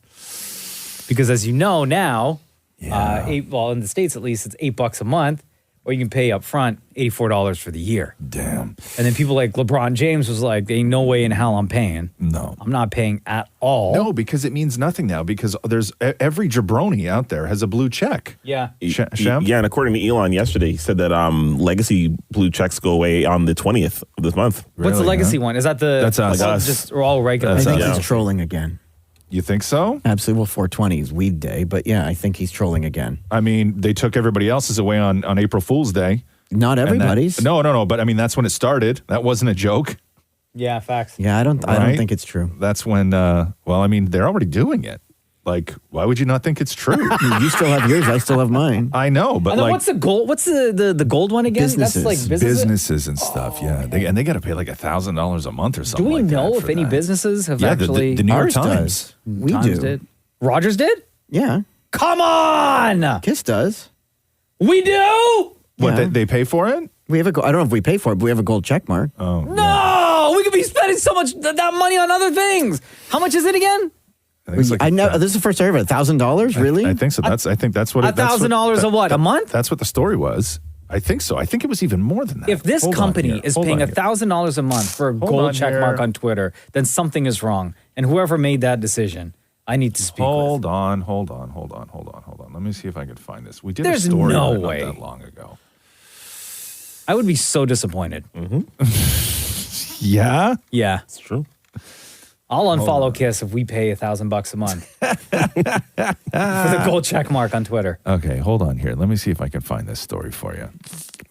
Because as you know now, in the States at least, it's $8 a month, or you can pay up front $84 for the year. Damn. And then people like LeBron James was like, ain't no way in hell I'm paying. No. I'm not paying at all. No, because it means nothing now, because there's every jabroni out there has a blue check. Yeah. Shem? Yeah, and according to Elon yesterday, he said that legacy blue checks go away on the 20th of this month. What's the legacy one? Is that the... That's us. Like us. Just we're all regular. I think he's trolling again. You think so? Absolutely. Well, 420 is weed day, but yeah, I think he's trolling again. I mean, they took everybody else's away on April Fool's Day. Not everybody's. No. But I mean, that's when it started. That wasn't a joke. Yeah, facts. Yeah, I don't think it's true. That's when, I mean, they're already doing it. Like, why would you not think it's true? You still have yours. I still have mine. I know, but And then like, what's the gold? What's the gold one again? Businesses. That's like businesses and stuff. Yeah, they got to pay like $1,000 a month or something. Do we like know that if for any that. businesses have Yeah, actually? the New York Ours Times. does. We Times do. Did. Rogers did? Yeah. Come on! Kiss does. We do? What, Yeah. they pay for it? We have I don't know if we pay for it, but we have a gold check mark. Oh. No, we could be spending so much that money on other things. How much is it again? I know this is the first I heard of it. $1,000, really? I think so. I think that's what $1,000 a what? A month? That's what the story was. I think so. I think it was even more than that. If this company is paying $1,000 a month for a gold check mark on Twitter, then something is wrong. And whoever made that decision, I need to speak Hold on. Let me see if I can find this. We did a story no on it way. not that long ago. I would be so disappointed. Yeah? Yeah. It's true. I'll unfollow Kiss if we pay $1,000 a month for the gold check mark on Twitter. Okay, hold on here. Let me see if I can find this story for you.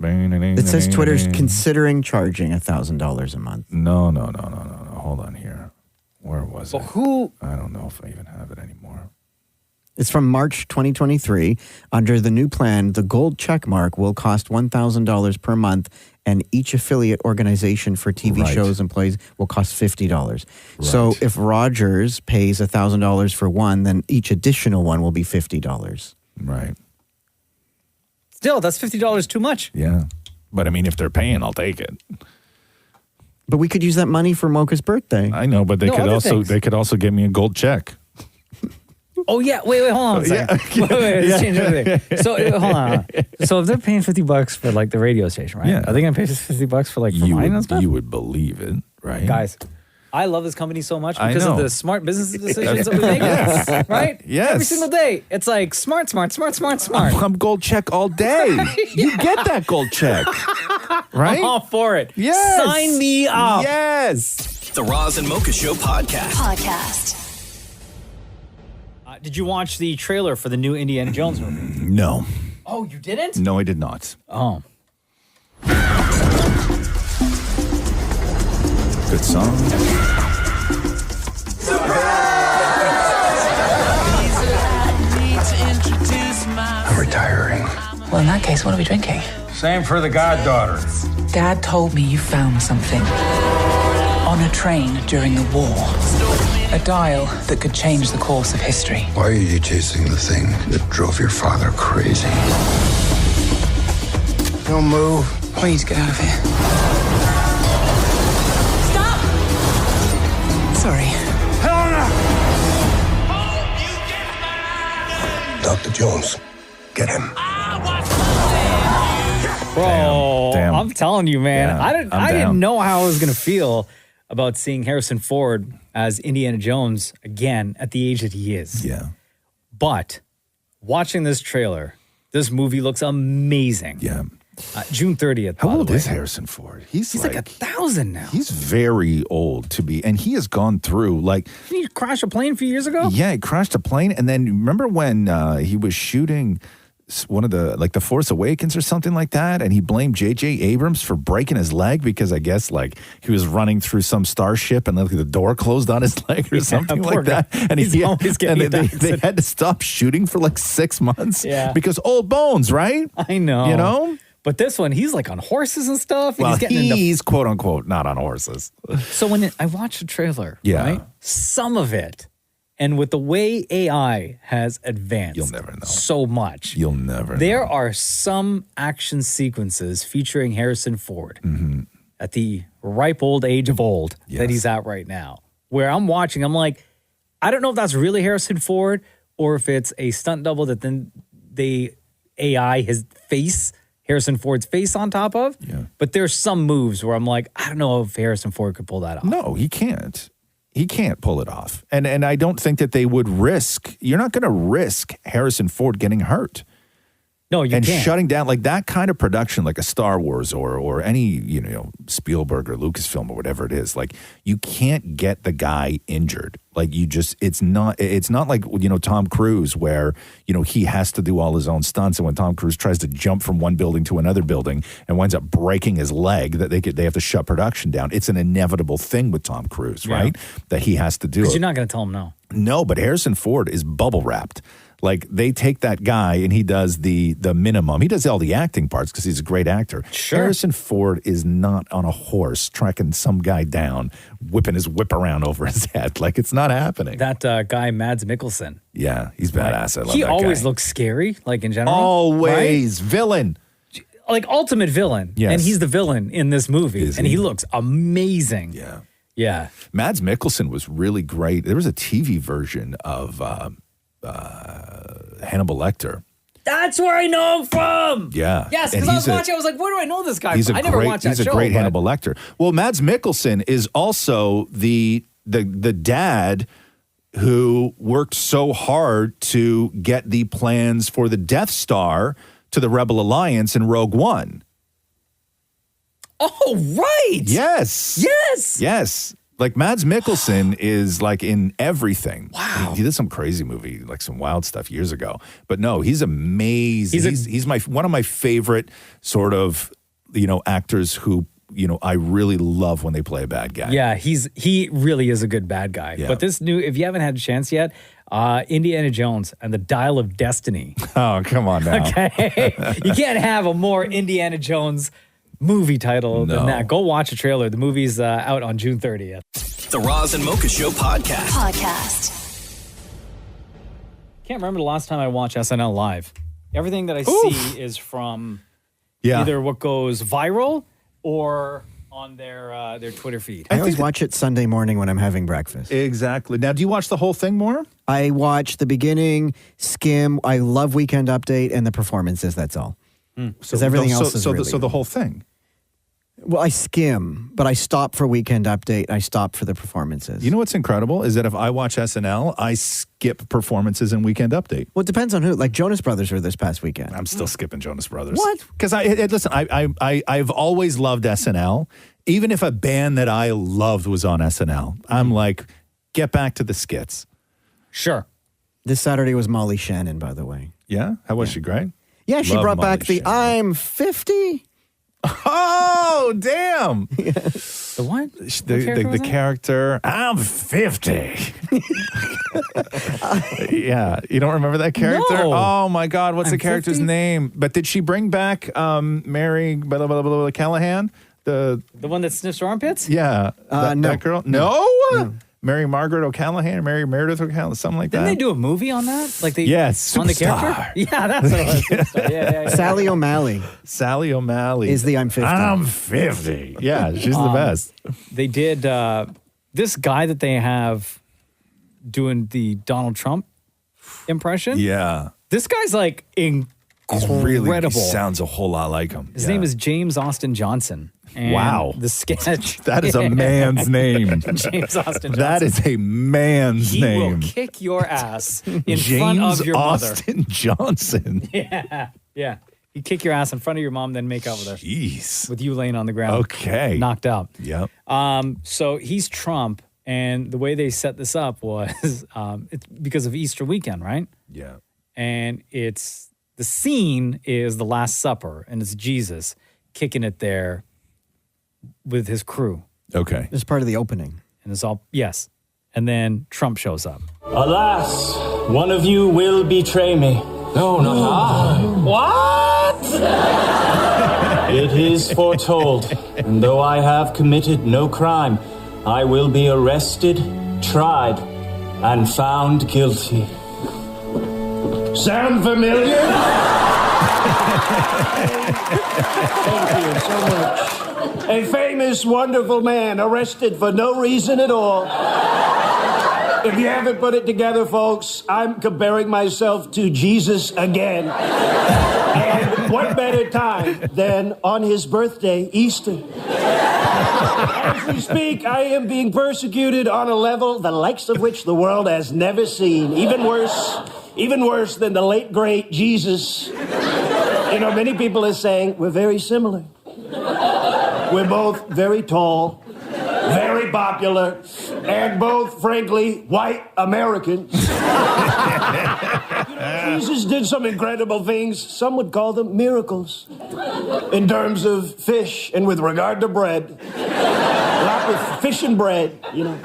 It says Twitter's considering charging $1,000 a month. No. Hold on here. Where was it? Who? I don't know if I even have it anymore. It's from March 2023. Under the new plan, the gold check mark will cost $1,000 per month, and each affiliate organization for TV shows and plays will cost $50. So if Rogers pays $1,000 for one, then each additional one will be $50. Right. Still, that's $50 too much. Yeah. But I mean, if they're paying, I'll take it. But we could use that money for Mocha's birthday. I know, but they could also get me a gold check. Oh, yeah. Wait, hold on a second. Wait, let's change everything. So, hold on. So, if they're paying $50 for, like, the radio station, right? Yeah. Are they going to pay $50 for, like, for mine and stuff? You would believe it, right? Guys, I love this company so much I because of know. the smart business decisions that we make. Right? Yes. Every single day. It's like smart. I'm gold check all day. You get that gold check, right? I'm all for it. Yes. Sign me up. Yes. The Roz and Mocha Show podcast. Did you watch the trailer for the new Indiana Jones movie? No. Oh, you didn't? No, I did not. Oh. Good song. I'm retiring. Well, in that case, what are we drinking? Same for the goddaughter. Dad told me you found something on a train during the war. A dial that could change the course of history. Why are you chasing the thing that drove your father crazy? Don't move. Please get out of here. Stop! Sorry. Helena! Dr. Jones, get him. Bro, Damn. I'm telling you, man. Yeah, I didn't know how I was going to feel about seeing Harrison Ford as Indiana Jones again at the age that he is. Yeah. But watching this trailer, this movie looks amazing. Yeah. June 30th. How by the old way. is Harrison Ford? He's like 1,000 now. He's very old to be, and he has gone through like. Didn't he crash a plane a few years ago? Yeah, he crashed a plane, and then remember when he was shooting one of the like the Force Awakens or something like that, and he blamed J.J. Abrams for breaking his leg because I guess like he was running through some starship and like the door closed on his leg or something poor like that, guy. and He's always getting they had to stop shooting for like 6 months, because old bones, right? I know, you know. But this one, he's like on horses and stuff. And Well, he's getting into quote unquote not on horses. So when I watched the trailer, Yeah. right, some of it, and with the way AI has advanced, You'll never know so much. You'll never. There are some action sequences featuring Harrison Ford at the ripe old age of old that he's at right now, where I'm watching, I'm like, I don't know if that's really Harrison Ford or if it's a stunt double that then they AI his face, Harrison Ford's face on top of. Yeah. But there's some moves where I'm like, I don't know if Harrison Ford could pull that off. No, he can't. He can't pull it off. And I don't think that they would risk, you're not going to risk Harrison Ford getting hurt. No, you and can't. shutting down like that kind of production, like a Star Wars or any, you know, Spielberg or Lucasfilm or whatever it is, like you can't get the guy injured. Like you just, it's not like, you know, Tom Cruise where, you know, he has to do all his own stunts. And when Tom Cruise tries to jump from one building to another building and winds up breaking his leg, that they have to shut production down. It's an inevitable thing with Tom Cruise, right? That he has to do it. Because you're not going to tell him no. No, but Harrison Ford is bubble wrapped. Like they take that guy and he does the minimum. He does all the acting parts because he's a great actor. Sure. Harrison Ford is not on a horse tracking some guy down, whipping his whip around over his head. Like it's not happening. That guy, Mads Mikkelsen. Yeah, he's badass. I love He that always guy. looks scary, like in general. Always. Villain. like ultimate villain. Yes. And he's the villain in this movie. Is and he? he looks amazing. Yeah. Yeah. Mads Mikkelsen was really great. There was a TV version of Hannibal Lecter. That's where I know him from. Yeah. Yes, And because I was he's a- watching. I was like, where do I know this guy He's from? a I never watched that he's show. a great but- Hannibal Lecter. Well, Mads Mikkelsen is also the dad who worked so hard to get the plans for the Death Star to the Rebel Alliance in Rogue One. Oh, right. Yes. Yes. Yes. Like Mads Mikkelsen is like in everything. Wow. He did some crazy movie, like some wild stuff years ago. But no, he's amazing. He's my one of my favorite sort of, actors who, I really love when they play a bad guy. Yeah, he really is a good bad guy. Yeah. But this new, if you haven't had a chance yet, Indiana Jones and the Dial of Destiny. Oh, come on now. Okay. You can't have a more Indiana Jones movie title than that. Go watch a trailer. The movie's out on June 30th. The Roz and Mocha Show podcast. Can't remember the last time I watched SNL live. Everything that I see is from either what goes viral or on their Twitter feed. I always watch it Sunday morning when I'm having breakfast. Exactly. Now, do you watch the whole thing more? I watch the beginning, skim. I love Weekend Update and the performances. That's all. Because everything else is really so the whole thing. Well, I skim, but I stop for Weekend Update. I stop for the performances. You know what's incredible is that if I watch SNL, I skip performances in Weekend Update. Well, it depends on who. Like Jonas Brothers were this past weekend. I'm still skipping Jonas Brothers. What? Because listen, I've always loved SNL. Even if a band that I loved was on SNL, I'm like, get back to the skits. Sure. This Saturday was Molly Shannon, by the way. Yeah? How was she? Great? Yeah, she Love brought Molly back the I'm 50. Oh, damn. The what? The character, I'm 50. Yeah. You don't remember that character? No. Oh, my God. What's I'm the character's 50? name? But did she bring back Mary blah, blah, blah, blah, Callahan? The one that sniffs her armpits? Yeah. No. That girl? No? Mary Margaret O'Callaghan, Mary Meredith O'Callaghan, something like Didn't that. they do a movie on that? Like they Yes, on the Superstar. character? Yeah, that's what it was. Yeah. Sally O'Malley. Sally O'Malley is the I'm 50. I'm 50. Yeah, she's the best. They did this guy that they have doing the Donald Trump impression. Yeah. This guy's like incredible. Really sounds a whole lot like him. His name is James Austin Johnson. And Wow. The sketch. That is a man's name. James Austin Johnson. That is a man's He name. will kick your ass in James front of your Austin Johnson. mother. Yeah. He'd kick your ass in front of your mom, then make out with her. Jeez. With you laying on the ground. Okay. Knocked out. Yep. So he's Trump, and the way they set this up was it's because of Easter weekend, right? Yeah. And it's the scene is the Last Supper, and it's Jesus kicking it there with his crew. Okay. It's part of the opening. And it's all, yes. And then Trump shows up. Alas, one of you will betray me. No, not I. What? It is foretold, and though I have committed no crime, I will be arrested, tried, and found guilty. Sound familiar? Thank you so much. A famous, wonderful man arrested for no reason at all. If you haven't put it together, folks, I'm comparing myself to Jesus again. And what better time than on his birthday, Easter? As we speak, I am being persecuted on a level the likes of which the world has never seen. Even worse than the late, great Jesus. You know, many people are saying we're very similar. We're both very tall, very popular, and both, frankly, white Americans. Jesus did some incredible things. Some would call them miracles. In terms of fish and with regard to bread. A lot with fish and bread, you know.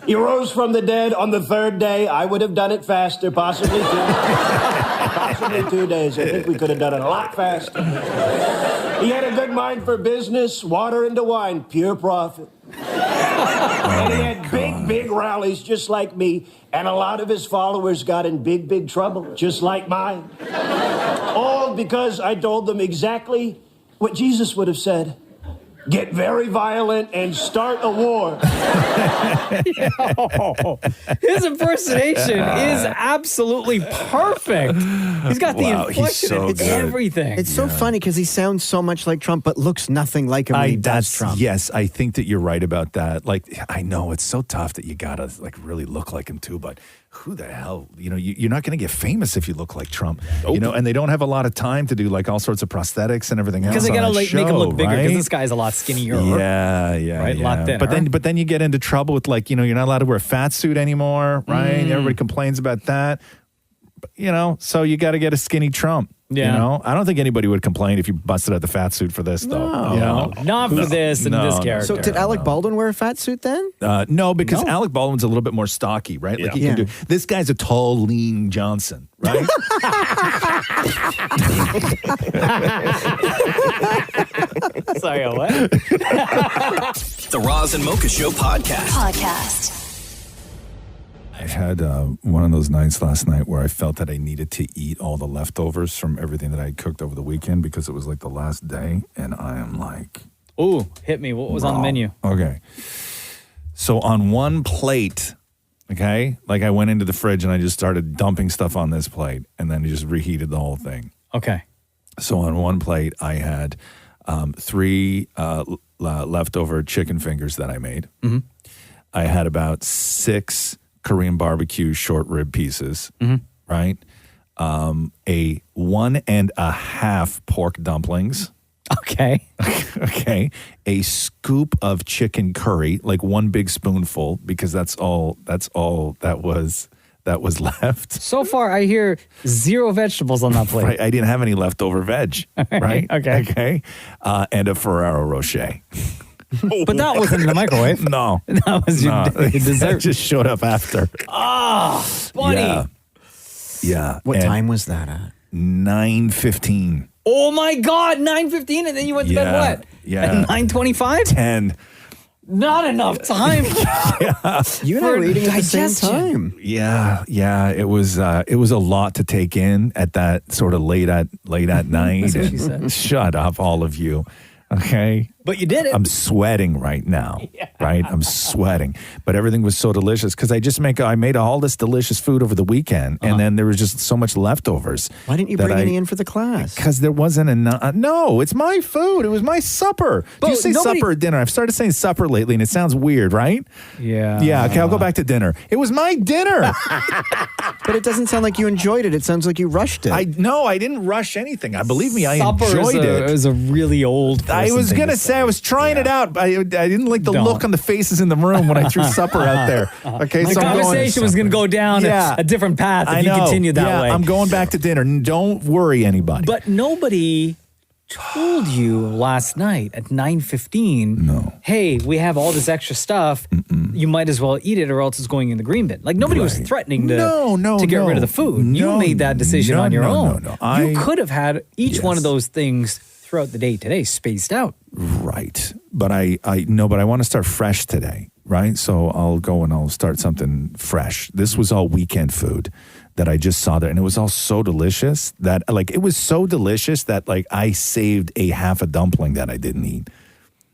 He rose from the dead on the third day. I would have done it faster, possibly 2. Possibly 2 days. I think we could have done it a lot faster. He had a good mind for business, water into wine, pure profit. And he had big rallies just like me, and a lot of his followers got in big trouble, just like mine. All because I told them exactly what Jesus would have said. Get very violent and start a war. His impersonation is absolutely perfect. He's got the inflection and everything. It's so funny because he sounds so much like Trump, but looks nothing like him when he does Trump. Yes, I think that you're right about that. Like, I know it's so tough that you gotta like really look like him too, but who the hell, you're not going to get famous if you look like Trump, and they don't have a lot of time to do like all sorts of prosthetics and everything else. Because they got to make him look bigger because this guy's a lot skinnier. Yeah. Right, a lot thinner. But then you get into trouble with like, you're not allowed to wear a fat suit anymore, right? Everybody complains about that. So you got to get a skinny Trump. Yeah. I don't think anybody would complain if you busted out the fat suit for this, though. No, not for this and this character. So did Alec Baldwin wear a fat suit then? No, because Alec Baldwin's a little bit more stocky, right? Like he can do. This guy's a tall, lean Johnson, right? Sorry, what? The Roz and Mocha Show podcast. I had one of those nights last night where I felt that I needed to eat all the leftovers from everything that I had cooked over the weekend because it was like the last day, and I am like... Ooh, hit me. What was on the menu? Okay. So on one plate, okay, like I went into the fridge and I just started dumping stuff on this plate, and then just reheated the whole thing. Okay. So on one plate, I had 3 leftover chicken fingers that I made. Mm-hmm. I had about 6... Korean barbecue short rib pieces, right? A 1.5 pork dumplings. Okay. Okay. A scoop of chicken curry, like 1 big spoonful, because that's all that was left. So far, I hear 0 vegetables on that plate. Right. I didn't have any leftover veg. Right. Okay. And a Ferrero Rocher. But that wasn't in the microwave. No. That was your dessert. It just showed up after. Funny. Yeah. What time was that at? 9:15. Oh my God, 9:15, and then you went to bed what? Yeah. At 9:25? 10. Not enough time. You and I were eating at the same time. Yeah. It was a lot to take in at that sort of late at night. That's what she said. Shut up, all of you. Okay. But you did it. I'm sweating right now. Right? I'm sweating. But everything was so delicious because I made all this delicious food over the weekend, and then there was just so much leftovers. Why didn't you bring any in for the class? Because there wasn't enough. No, it's my food. It was my supper. Do you say supper or dinner? I've started saying supper lately, and it sounds weird, right? Yeah. Yeah. Okay, I'll go back to dinner. It was my dinner. But it doesn't sound like you enjoyed it. It sounds like you rushed it. I didn't rush anything. Believe me, I Supper enjoyed it. It was a really old I was going to say, I was trying it out. I didn't like the look on the faces in the room when I threw supper out there. Okay, the so conversation was going to go down a different path if you continued that way. I'm going back to dinner. Don't worry, anybody. But nobody told you last night at 9:15, hey, we have all this extra stuff. You might as well eat it or else it's going in the green bin. Like nobody was threatening to get rid of the food. You made that decision on your own. You could have had each one of those things throughout the day today, spaced out. Right. But I want to start fresh today, right? So I'll go and I'll start something fresh. This was all weekend food that I just saw there, and it was all so delicious that I saved a half a dumpling that I didn't eat.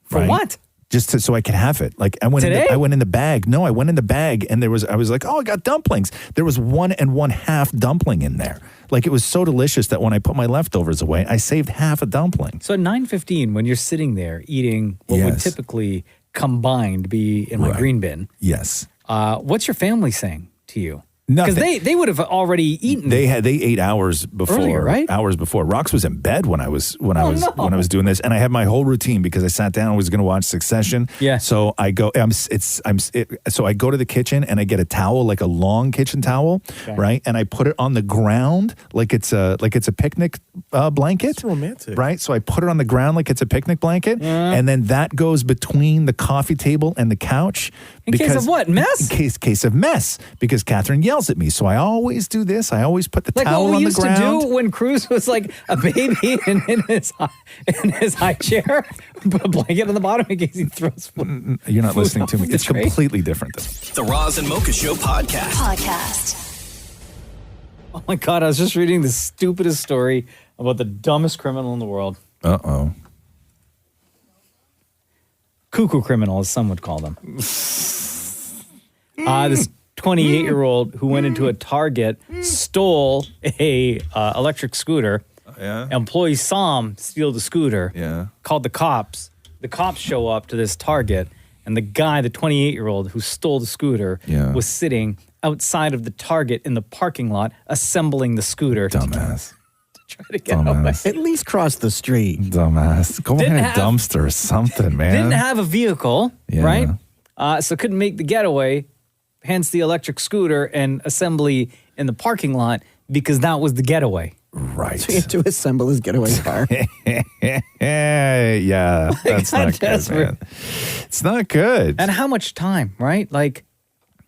For what? Just so I could have it. Like I went in the bag. No, I went in the bag, and I was like, oh, I got dumplings. There was 1 1/2 dumpling in there. Like it was so delicious that when I put my leftovers away, I saved half a dumpling. So at 9:15, when you're sitting there eating what would typically combined be in my green bin. Yes. What's your family saying to you? Nothing. Because they would have already eaten. They ate hours before. Earlier, right? Hours before. Rox was in bed when I was doing this, and I had my whole routine because I sat down. I was going to watch Succession. Yeah. So I go. So I go to the kitchen and I get a towel, like a long kitchen towel, right? And I put it on the ground like it's a picnic blanket. It's romantic, right? So I put it on the ground like it's a picnic blanket, and then that goes between the coffee table and the couch. In case of what? Mess? In case of mess, because Catherine yells at me. So I always do this. I always put the towel on the ground. Like what we used to do when Cruz was like a baby and in his high chair, put a blanket on the bottom in case he throws food. You're not listening to me. It's completely different. The Roz and Mocha Show podcast. Oh my God, I was just reading the stupidest story about the dumbest criminal in the world. Uh-oh. Cuckoo criminal, as some would call them. This 28-year-old who went into a Target, stole a electric scooter. Yeah. Employees saw him steal the scooter. Yeah. Called the cops. The cops show up to this Target, and the guy, the 28-year-old who stole the scooter, was sitting outside of the Target in the parking lot, assembling the scooter. Dumbass. To try to get away. At least cross the street. Dumbass. Go behind a dumpster or something, man. Didn't have a vehicle, Yeah. right? So couldn't make the getaway, hence the electric scooter and assembly in the parking lot because that was the getaway. Right. So he had to assemble his getaway car. Yeah, that's not good, man. It's not good. And how much time, right? Like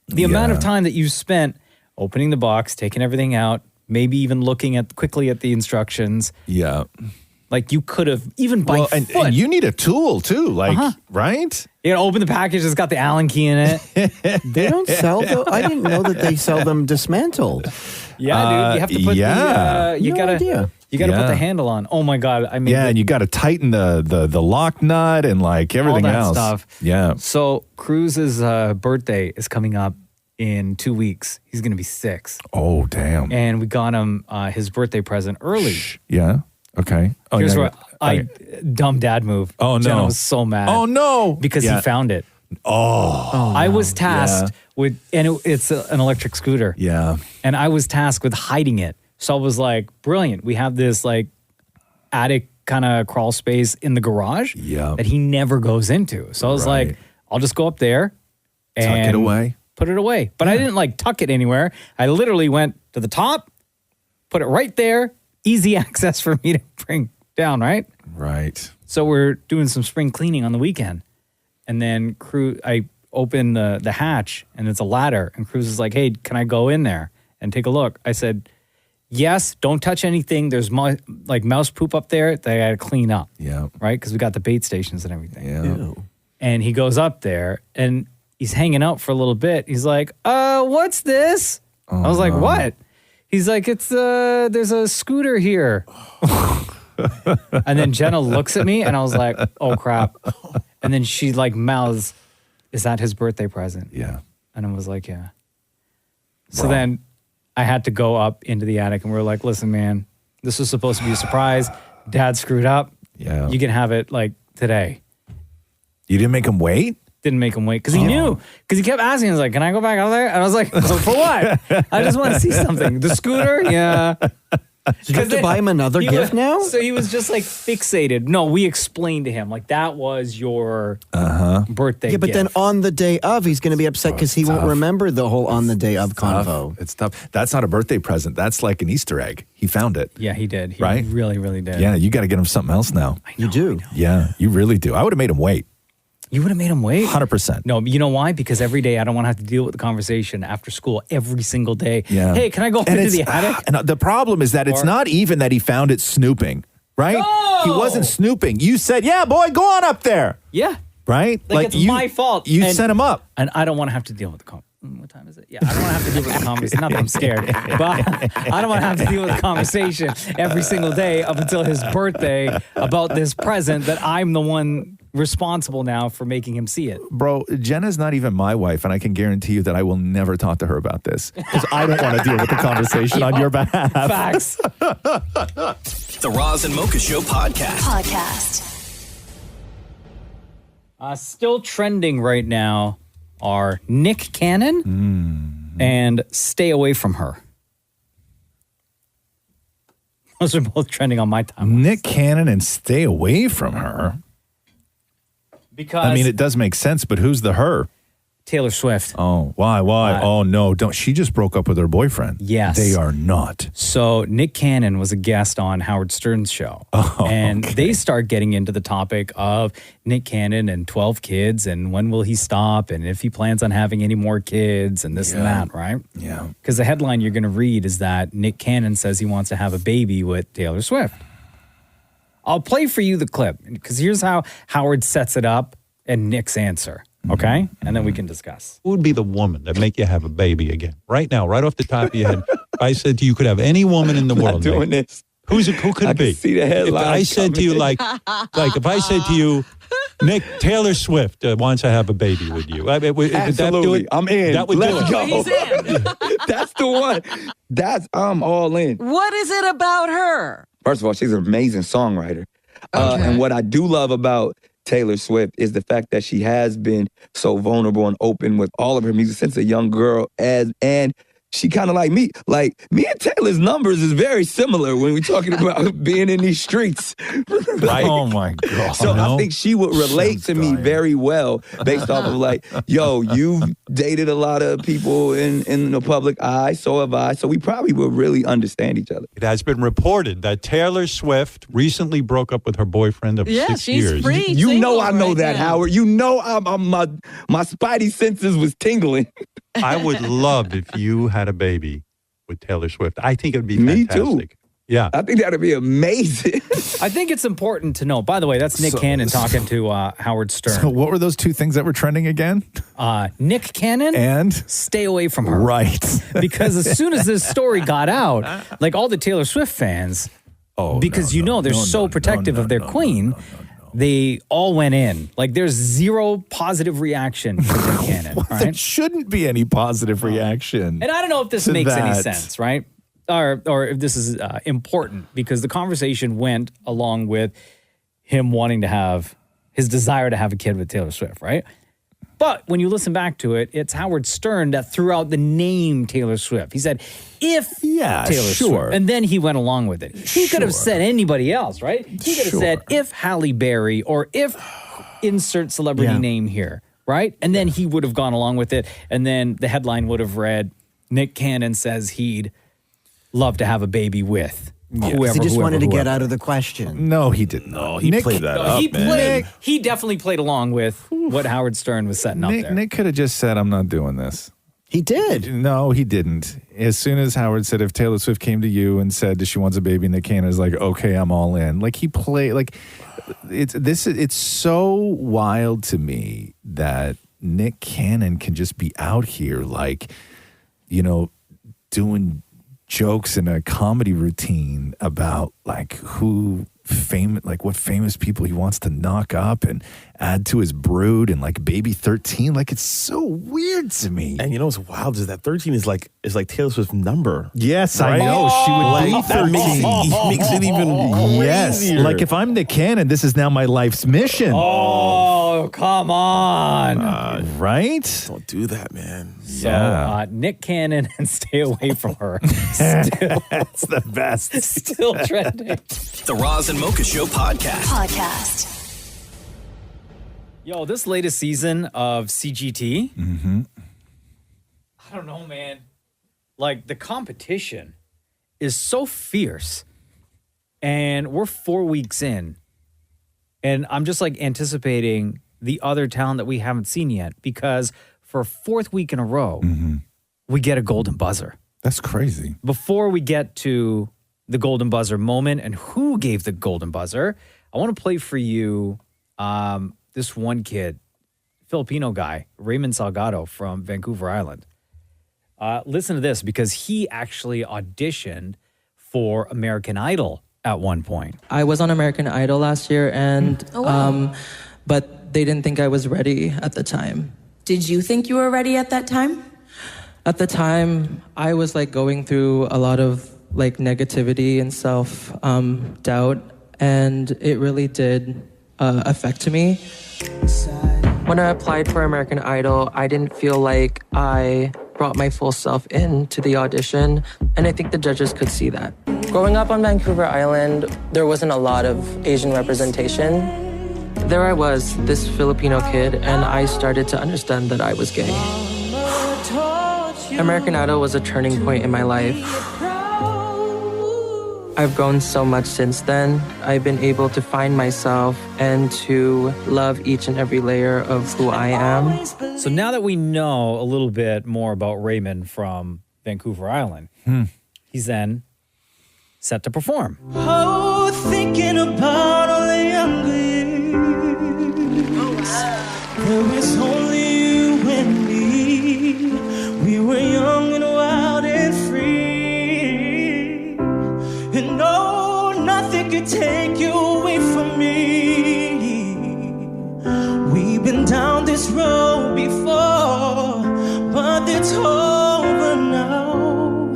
the amount of time that you spent opening the box, taking everything out, maybe even looking quickly at the instructions. Yeah. Like you could have even by foot. And you need a tool too, like, right? You gotta open the package, it's got the Allen key in it. They don't sell those. I didn't know that they sell them dismantled. Yeah, dude. You have to put you gotta put the handle on. Oh my God. I mean and you gotta tighten the lock nut and like everything all that else. Stuff. Yeah. So Cruz's birthday is coming up in 2 weeks. He's gonna be 6. Oh, damn. And we got him his birthday present early. Yeah. Okay. Oh, Here's yeah, what dumb dad move. Oh, no. Jenna was so mad. Oh, no. Because he found it. Oh. I was tasked with, and it's an electric scooter. Yeah. And I was tasked with hiding it. So I was like, brilliant. We have this like attic kind of crawl space in the garage that he never goes into. So I was like, I'll just go up there and tuck it away. Put it away. But I didn't like tuck it anywhere. I literally went to the top, put it right there. Easy access for me to bring down, right? Right. So we're doing some spring cleaning on the weekend. And then I open the hatch and it's a ladder. And Cruz is like, hey, can I go in there and take a look? I said, yes, don't touch anything. There's like mouse poop up there that I got to clean up. Yeah. Right? Because we got the bait stations and everything. Yeah. Ew. And he goes up there and he's hanging out for a little bit. He's like, what's this? I was like, what? He's like, there's a scooter here. And then Jenna looks at me and I was like, oh crap. And then she like mouths, is that his birthday present? Yeah. And I was like, yeah. So then I had to go up into the attic and we were like, listen, man, this was supposed to be a surprise. Dad screwed up. Yeah. You can have it like today. You didn't make him wait? Didn't make him wait because he knew. Because he kept asking. He was like, can I go back out there? And I was like, so for what? I just want to see something. The scooter? Yeah. So you have to buy him another gift now? So he was just like fixated. No, we explained to him like that was your birthday Yeah, but gift. then on the day of, he's going to be upset because he won't remember the whole on the day of convo. It's tough. That's not a birthday present. That's like an Easter egg. He found it. Yeah, he did. He right? really, really did. Yeah, you got to get him something else now. You do. Yeah, you really do. I would have made him wait. You would have made him wait? 100%. No, you know why? Because every day I don't want to have to deal with the conversation after school every single day. Yeah. Hey, can I go up into the attic? And the problem is that it's not even that he found it snooping, right? No! He wasn't snooping. You said, yeah, boy, go on up there. Yeah. Right? Like it's my fault. You sent him up. And I don't want to have to deal with the what time is it? Yeah, I don't want to have to deal with the conversation. Not that I'm scared, but I don't want to have to deal with the conversation every single day up until his birthday about this present that I'm the one responsible now for making him see it. Bro, Jenna's not even my wife, and I can guarantee you that I will never talk to her about this because I don't want to deal with the conversation on your behalf. Facts. The Roz and Mocha Show podcast. Still trending right now are Nick Cannon and Stay Away From Her. Those are both trending on my timeline. Nick Cannon and Stay Away From Her. Because I mean, it does make sense, but who's the her? Taylor Swift. Oh, why? Oh, no. Don't. She just broke up with her boyfriend. Yes. They are not. So Nick Cannon was a guest on Howard Stern's show. And they start getting into the topic of Nick Cannon and 12 kids and when will he stop and if he plans on having any more kids and this and that, right? Yeah. Because the headline you're going to read is that Nick Cannon says he wants to have a baby with Taylor Swift. I'll play for you the clip because here's how Howard sets it up and Nick's answer. Okay? And then we can discuss. Who would be the woman that make you have a baby again? Right now, right off the top of your head. If I said to you, you could have any woman in the world. Doing this. Who could it be? See the headline. If I said to you, like if I said to you, Nick, Taylor Swift wants to have a baby with you. I mean, Absolutely. I'm in. That would Let's do go. it. He's in. That's the one. I'm all in. What is it about her? First of all, she's an amazing songwriter. And what I do love about Taylor Swift is the fact that she has been so vulnerable and open with all of her music since a young girl. And she kind of like me. Like, me and Taylor's numbers is very similar when we're talking about being in these streets. Right. Oh, my God. So I think she would relate to me very well based off of like, yo, you've dated a lot of people in the public eye, so have I. So we probably will really understand each other. It has been reported that Taylor Swift recently broke up with her boyfriend of 6 years. Free You know I know right that, now. Howard. You know my spidey senses was tingling. I would love if you had a baby with Taylor Swift. I think it would be fantastic. Me too. Yeah. I think that would be amazing. I think it's important to know. By the way, that's Nick Cannon talking to Howard Stern. So what were those two things that were trending again? Nick Cannon and stay away from her. Right. Because as soon as this story got out, like all the Taylor Swift fans, because they're so protective of their queen, they all went in. Like there's zero positive reaction to Nick Cannon. Well, right? there shouldn't be any positive reaction. And I don't know if this to makes any that. sense, right? Or if this is important, because the conversation went along with him wanting to have his desire to have a kid with Taylor Swift, right? But when you listen back to it, it's Howard Stern that threw out the name Taylor Swift. He said, if Taylor Swift. And then he went along with it. He could have said anybody else, right? He could have said, if Halle Berry or if insert celebrity name here, right? And then he would have gone along with it. And then the headline would have read, Nick Cannon says he'd love to have a baby with whoever. He just wanted to get whoever. out of the question. No, he didn't. No, he played that up, He definitely played along with what Howard Stern was setting up there. Nick could have just said, I'm not doing this. He did. No, he didn't. As soon as Howard said, if Taylor Swift came to you and said that she wants a baby, Nick Cannon is like, okay, I'm all in. Like he played, like it's so wild to me that Nick Cannon can just be out here like, doing jokes in a comedy routine about like what famous people he wants to knock up and add to his brood and like baby 13. Like it's so weird to me. And you know what's wild is that 13 is like Taylor Swift's number. Yes, right? I know. She would be 13. Makes it even yes. crazier. Like if I'm Nick Cannon, this is now my life's mission. Oh, come on. Right? Don't do that, man. So Nick Cannon and stay away from her. Still, it's the best. Still trending. The Roz and Mocha Show podcast. Yo, this latest season of CGT, Mm-hmm. I don't know, man. Like the competition is so fierce, and we're 4 weeks in, and I'm just like anticipating the other talent that we haven't seen yet, because for a fourth week in a row, we get a golden buzzer. That's crazy. Before we get to the golden buzzer moment and who gave the golden buzzer, I want to play for you this one kid, Filipino guy, Raymond Salgado from Vancouver Island. Listen to this, because he actually auditioned for American Idol at one point. I was on American Idol last year, and but they didn't think I was ready at the time. Did you think you were ready at that time? At the time, I was like going through a lot of like negativity and self doubt, and it really did affect me. When I applied for American Idol, I didn't feel like I brought my full self into the audition, and I think the judges could see that. Growing up on Vancouver Island, there wasn't a lot of Asian representation. There I was, this Filipino kid, and I started to understand that I was gay. American Idol was a turning point in my life. I've grown so much since then. I've been able to find myself and to love each and every layer of who I am. So now that we know a little bit more about Raymond from Vancouver Island, he's then set to perform. Oh, thinking about all the younger years. There was only you and me. We were young and wild and free. And no, nothing could take you away from me. We've been down this road before, but it's over now.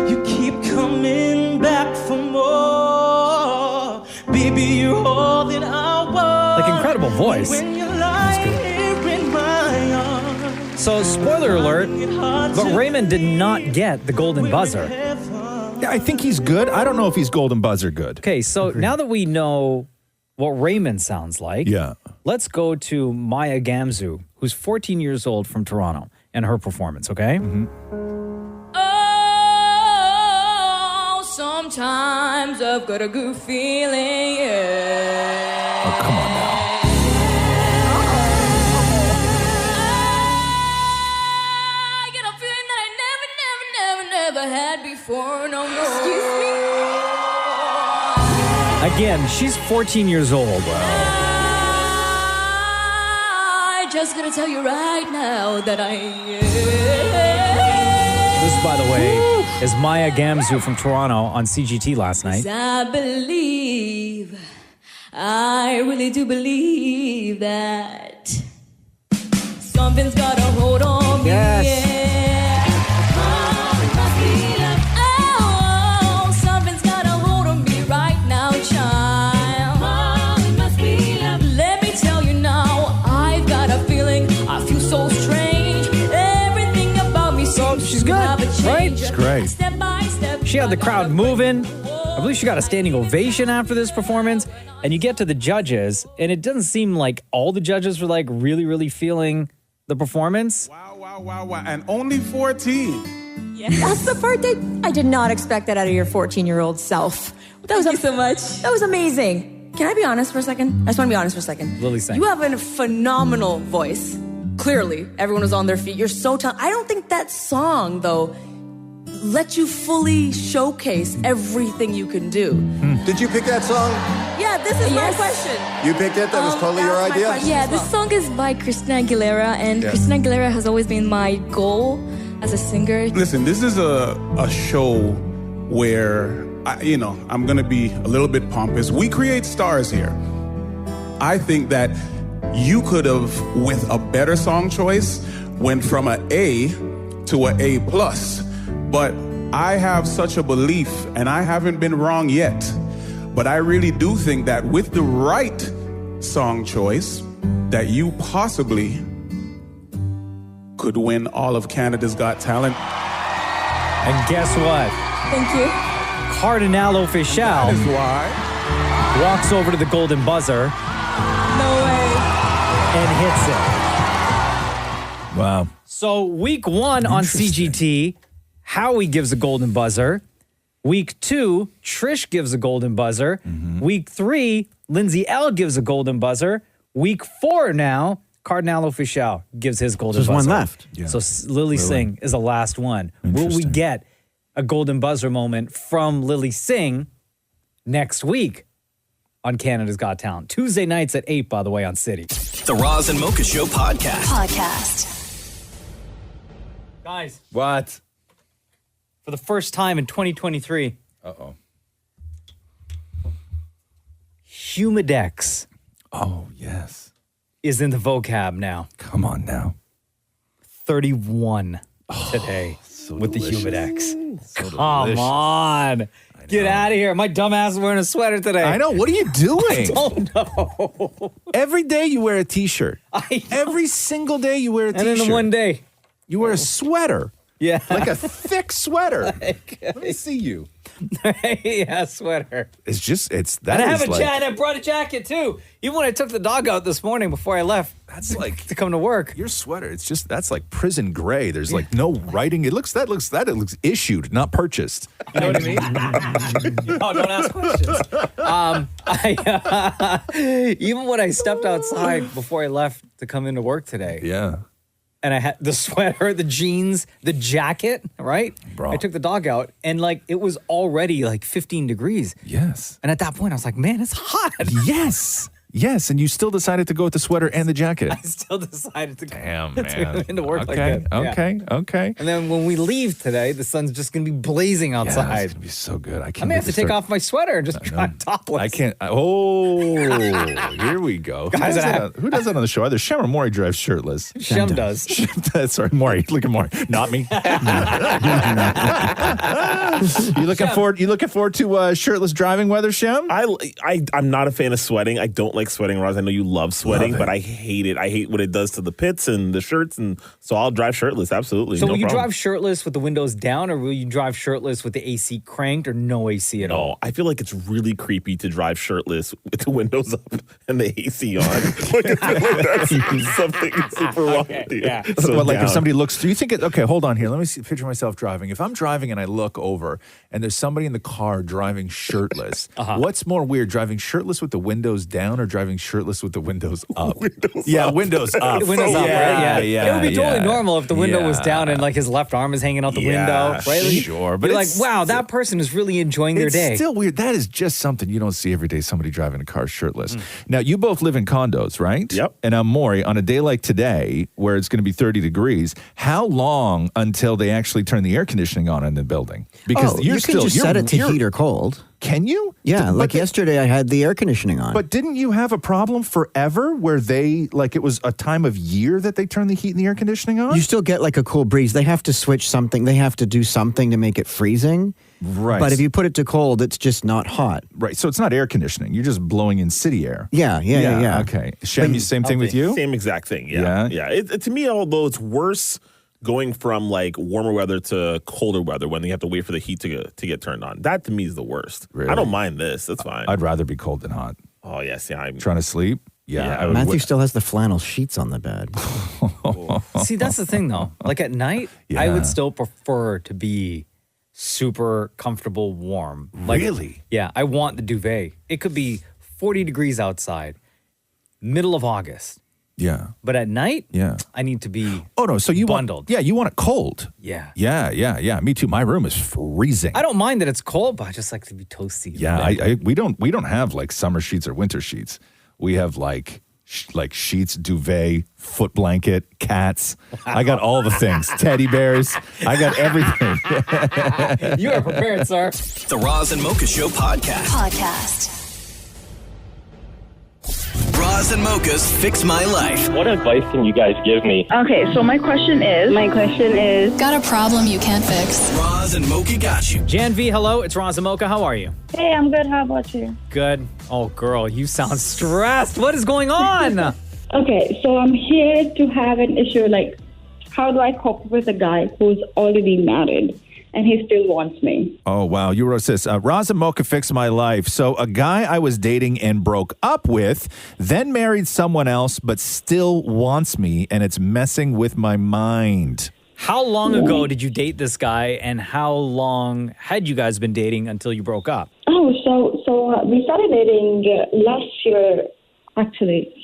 You keep coming back for more. Baby, you're all that I want. Like, incredible voice. When you lie here in my arms. So, spoiler alert, but Raymond did not get the golden buzzer. Yeah, I think he's good. I don't know if he's golden buzzer good. Okay, so now that we know what Raymond sounds like, yeah, let's go to Maya Gamzu, who's 14 years old from Toronto, and her performance, okay? Oh, sometimes I've got a good feeling, yeah. Oh, come on now. I get a feeling that I never had before, no, no. Excuse me? Again, she's 14 years old. I just gotta tell you right now that I This, by the way, is Maya Gamzu from Toronto on CGT last night. I believe, I really do believe that something's got a hold on me. Yes. Yeah. Oh, something's got a hold on me right now, child. Let me tell you now, I've got a feeling, I feel so strange. Everything about me seems she's to good, have a change. right? She's great. Step by step. She had the crowd moving. I believe she got a standing ovation after this performance. And you get to the judges, and it doesn't seem like all the judges were like really, really feeling the performance. Wow. And only 14. That's the part that I did not expect that out of your 14-year-old self. Thank you so much. That was amazing. Can I be honest for a second? I just want to be honest for a second. Lily sang. You have a phenomenal voice. Clearly, everyone was on their feet. You're so talented. I don't think that song, though, let you fully showcase everything you can do. Did you pick that song? Yeah, this is my question. You picked it? That was totally your idea? Yeah, this song is by Christina Aguilera, and Christina Aguilera has always been my goal as a singer. Listen, this is a show where, I'm going to be a little bit pompous. We create stars here. I think that you could have, with a better song choice, went from an A to an A+. But I have such a belief, and I haven't been wrong yet, but I really do think that with the right song choice, that you possibly could win all of Canada's Got Talent. And guess what? Thank you. Cardinal Official That is why. walks over to the golden buzzer No way. and hits it. Wow. So week 1 on CGT, Howie gives a golden buzzer. Week 2, Trish gives a golden buzzer. Week 3, Lindsay L gives a golden buzzer. Week 4 now, Cardinal Official gives his golden There's buzzer. one left. Yeah. So Lily Singh is the last one. Will we get a golden buzzer moment from Lily Singh next week on Canada's Got Talent? Tuesday nights at 8, by the way, on City. The Roz and Mocha Show podcast. Guys. What? For the first time in 2023. Uh-oh. Humidex. Oh, yes. Is in the vocab now. Come on now. 31 today with delicious. the Humidex. So Come delicious. on. Get out of here. My dumb ass is wearing a sweater today. I know. What are you doing? I don't know. Every day you wear a t-shirt. Every single day you wear a t-shirt. And then one day. You wear a sweater. Yeah. Like a thick sweater. Let me see you. Yeah, sweater. It's just, that And I have is a jacket. I brought a jacket too. Even when I took the dog out this morning before I left. That's like to come to work. Your sweater, it's just, that's like prison gray. There's like no writing. It looks issued, not purchased. You know what I mean? No, don't ask questions. Even when I stepped outside before I left to come into work today. Yeah. And I had the sweater, the jeans, the jacket, right? Bro. I took the dog out and like it was already like 15 degrees. Yes. And at that point I was like, man, it's hot. Yes. Yes, and you still decided to go with the sweater and the jacket. I still decided to Damn, to man. go into work like Okay, that. Yeah. okay. And then when we leave today, the sun's just going to be blazing outside. Yeah, it's going to be so good. I I can't may have wait to take start- off my sweater and just drive topless. I can't. Here we go. Guys, Who does that on the show? Either Shem or Maury drives shirtless. Shem does. Sorry, Maury. Look at Maury. Not me. You looking forward to shirtless driving weather, Shem? I'm not a fan of sweating. I don't like sweating, Roz. I know you love sweating, Love it. but I hate it. I hate what it does to the pits and the shirts, and so I'll drive shirtless. Absolutely. So no will you problem. drive shirtless with the windows down, or will you drive shirtless with the AC cranked, or no AC at all? I feel like it's really creepy to drive shirtless with the windows up and the AC on. Like, I feel like that's something super wrong with you. Yeah. So But like if down. somebody looks through, you think it, okay, hold on here. Let me picture myself driving. If I'm driving and I look over and there's somebody in the car driving shirtless, what's more weird, driving shirtless with the windows down or driving shirtless with the windows up? Windows up. The windows up, right? Yeah. It would be totally normal if the window was Yeah. down and like his left arm is hanging out the window, right? Like, Sure, but you're like, it's wow, that person is really enjoying their it's day. still weird. That is just something you don't see every day, somebody driving a car shirtless. Mm. Now, you both live in condos, right? Yep. And I'm Maury, on a day like today, where it's going to be 30 degrees, how long until they actually turn the air conditioning on in the building? Because you can just set it to heat or cold. Can you? Yeah, like yesterday I had the air conditioning on. But didn't you have a problem forever where they, like it was a time of year that they turn the heat and the air conditioning on? You still get like a cool breeze. They have to switch something. They have to do something to make it freezing. Right. But if you put it to cold, it's just not hot. Right. So it's not air conditioning. You're just blowing in city air. Yeah. Okay. Shem, same thing with you? Same exact thing. Yeah. To me, although it's worse going from like warmer weather to colder weather when you have to wait for the heat to get turned on. That to me is the worst. Really? I don't mind this. That's fine. I'd rather be cold than hot. Oh, yes. Yeah. I'm Trying to sleep? Yeah. I would, Matthew still has the flannel sheets on the bed. See, that's the thing though. Like at night, I would still prefer to be super comfortable, warm. Like, Really? Yeah. I want the duvet. It could be 40 degrees outside, middle of August. Yeah. But at night, Yeah. I need to be Oh, no. So you bundled. you want it cold. Yeah. Yeah. Me too. My room is freezing. I don't mind that it's cold, but I just like to be toasty. Yeah, we don't have like summer sheets or winter sheets. We have like sheets, duvet, foot blanket, cats. I got all the things. Teddy bears. I got everything. You are prepared, sir. The Roz and Mocha Show podcast. Roz and Mocha's Fix My Life. What advice can you guys give me? Okay, so my question is, got a problem you can't fix? Roz and Mocha got you. Jan V, hello. It's Roz and Mocha. How are you? Hey, I'm good. How about you? Good. Oh, girl, you sound stressed. What is going on? Okay, so I'm here to have an issue like, how do I cope with a guy who's already married and he still wants me? Oh, wow. You wrote this. Roz and Mocha fixed my life. So a guy I was dating and broke up with, then married someone else, but still wants me, and it's messing with my mind. How long ago did you date this guy, and how long had you guys been dating until you broke up? Oh, so we started dating last year, actually.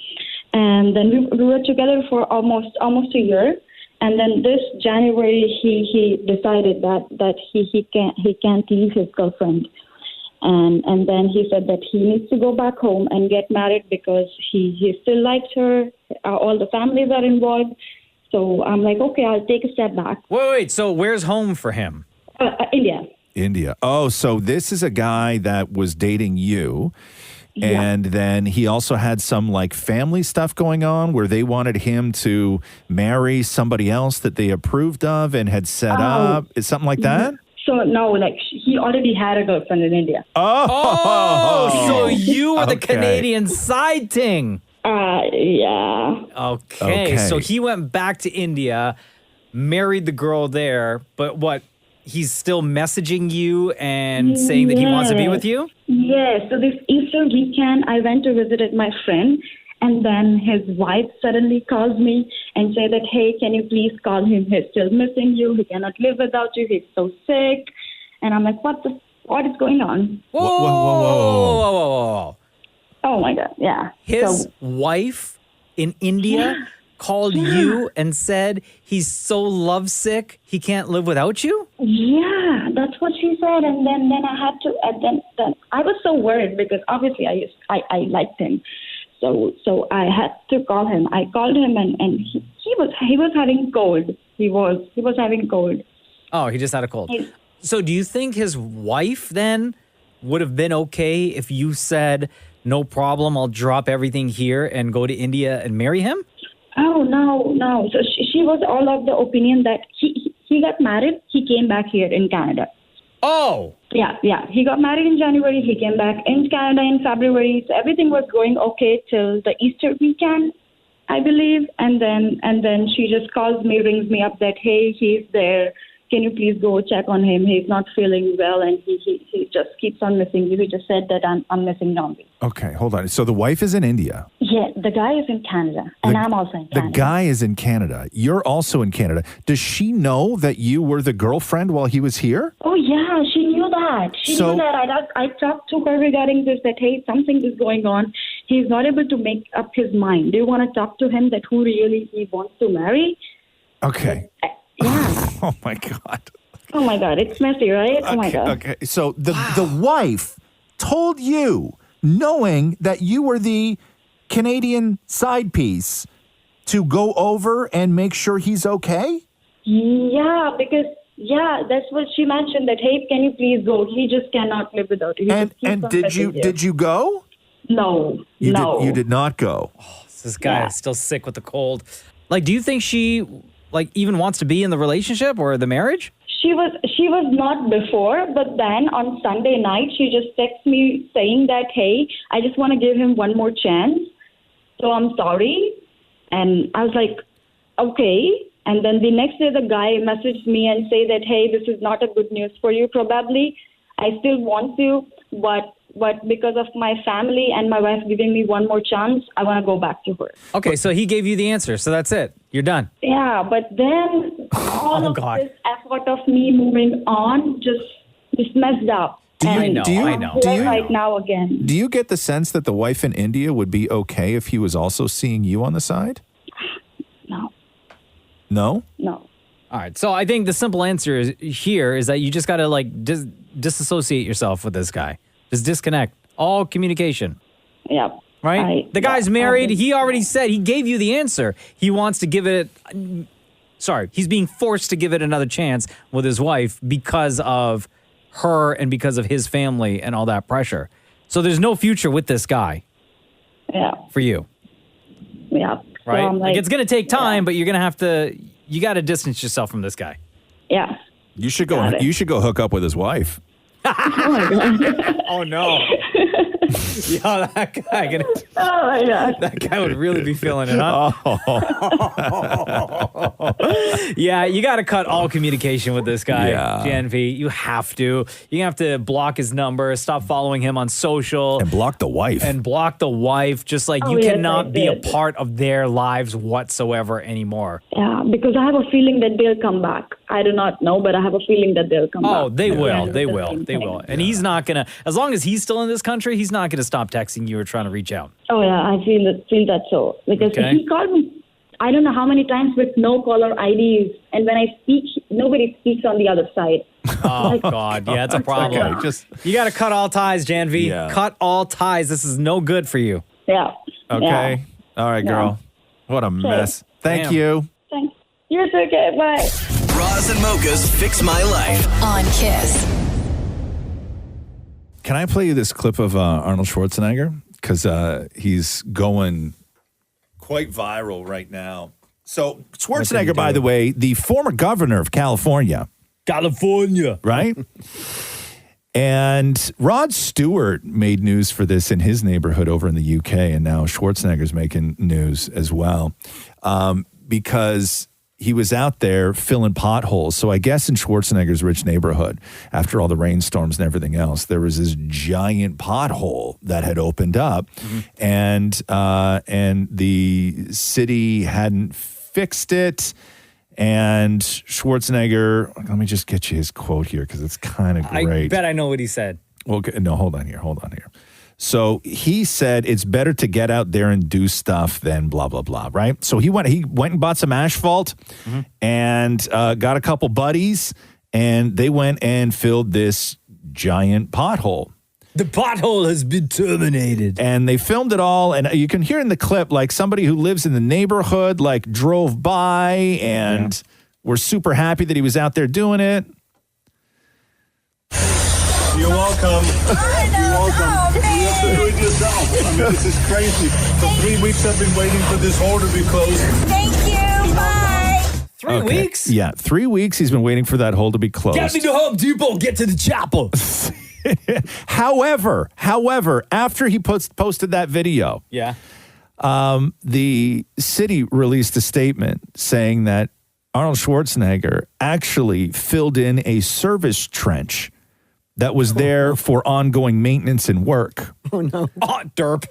And then we were together for almost a year. And then this January, he decided that he can't leave his girlfriend, and then he said that he needs to go back home and get married because he still likes her. All the families are involved, so I'm like, okay, I'll take a step back. Wait. So where's home for him? India. Oh, so this is a guy that was dating you. And then he also had some like family stuff going on where they wanted him to marry somebody else that they approved of and had set up. Is something like that? So no, like he already had a girlfriend in India. Oh, so you were the Canadian side ting. Yeah. Okay, so he went back to India, married the girl there, but what? He's still messaging you and saying that he wants to be with you? Yes. So this Easter weekend, I went to visit my friend, and then his wife suddenly calls me and say that, hey, can you please call him? He's still missing you. He cannot live without you. He's so sick. And I'm like, what is going on? Whoa. Oh, my God. Yeah. His wife in India called you and said he's so lovesick he can't live without you? Yeah, that's what she said. And then I had to, and then I was so worried because obviously I liked him. So I had to call him. I called him, and he was having cold. He was having cold. Oh, he just had a cold. So do you think his wife then would have been okay if you said, no problem, I'll drop everything here and go to India and marry him? Oh, no. So she was all of the opinion that he got married. He came back here in Canada. Oh. Yeah. He got married in January. He came back in Canada in February. So everything was going okay till the Easter weekend, I believe. And then she just calls me, rings me up that, hey, he's there. Can you please go check on him? He's not feeling well, and he just keeps on missing you. He just said that I'm missing Nambi. Okay, hold on. So the wife is in India. Yeah, the guy is in Canada, and I'm also in Canada. The guy is in Canada. You're also in Canada. Does she know that you were the girlfriend while he was here? Oh, yeah, she knew that. She knew that. I talked to her regarding this, that, hey, something is going on. He's not able to make up his mind. Do you want to talk to him that who really he wants to marry? Okay. Yeah. Oh, my God. Oh, my God. It's messy, right? Oh, my God. Okay. So the wife told you, knowing that you were the Canadian side piece, to go over and make sure he's okay? Yeah, because, that's what she mentioned, that, hey, can you please go? He just cannot live without you. And did you go? No. You did not go. Oh, this guy is still sick with the cold. Like, do you think she even wants to be in the relationship or the marriage? She was not before, but then on Sunday night, she just texted me saying that, hey, I just want to give him one more chance. So I'm sorry. And I was like, okay. And then the next day, the guy messaged me and say that, hey, this is not a good news for you, probably. I still want to, but because of my family and my wife giving me one more chance, I want to go back to her. Okay, so he gave you the answer, so that's it. You're done. Yeah, but then all of this effort of me moving on just messed up. I know. Right now again. Do you get the sense that the wife in India would be okay if he was also seeing you on the side? No. No? No. All right, so I think the simple answer is that you just got to disassociate yourself with this guy. Just disconnect all communication. Yeah. Right? The guy's married. He already said, he gave you the answer. He wants to give it, he's being forced to give it another chance with his wife because of her and because of his family and all that pressure. So there's no future with this guy. Yeah. For you. Yeah. Right? So it's going to take time, but you're going to have to, you got to distance yourself from this guy. Yeah. You should go hook up with his wife. Oh, my God. Oh, no. Yeah, that guy. Oh, my God. That guy would really be feeling it, huh? Yeah, you got to cut all communication with this guy, Jan V. You have to. You have to block his number, stop following him on social. And block the wife. Just like you cannot be a part of their lives whatsoever anymore. Yeah, because I have a feeling that they'll come back. I do not know, but I have a feeling that they'll come back. Oh, they will. They will. And he's not going to, as long as he's still in this country, he's not going to stop texting you or trying to reach out. Oh, yeah, I feel that so. Because he called me, I don't know how many times with no caller IDs. And when I speak, nobody speaks on the other side. Oh, God. Yeah, it's a problem. Okay, you got to cut all ties, Jan V. Yeah. Cut all ties. This is no good for you. Yeah. Okay. Yeah. All right, girl. What a mess. Thank you. Thanks. You're okay. Bye. Roz and Mocha's Fix My Life on Kiss. Can I play you this clip of Arnold Schwarzenegger? Because he's going quite viral right now. So Schwarzenegger, by the way, the former governor of California. Right? And Rod Stewart made news for this in his neighborhood over in the UK, and now Schwarzenegger's making news as well because he was out there filling potholes. So I guess in Schwarzenegger's rich neighborhood, after all the rainstorms and everything else, there was this giant pothole that had opened up, and the city hadn't fixed it. And Schwarzenegger, let me just get you his quote here because it's kind of great. I bet I know what he said. Well, no, hold on here. So he said it's better to get out there and do stuff than blah, blah, blah, right? So he went and bought some asphalt and got a couple buddies, and they went and filled this giant pothole. The pothole has been terminated. And they filmed it all, and you can hear in the clip, like, somebody who lives in the neighborhood, like, drove by and were super happy that he was out there doing it. You're welcome. You're welcome. You have to do it yourself. I mean, this is crazy. For 3 weeks, I've been waiting for this hole to be closed. Thank you. Bye. 3 weeks? Yeah, 3 weeks he's been waiting for that hole to be closed. Get me to Home Depot. Get to the chapel. However, after he posted that video, the city released a statement saying that Arnold Schwarzenegger actually filled in a service trench that was there for ongoing maintenance and work. Oh, no. Oh, derp.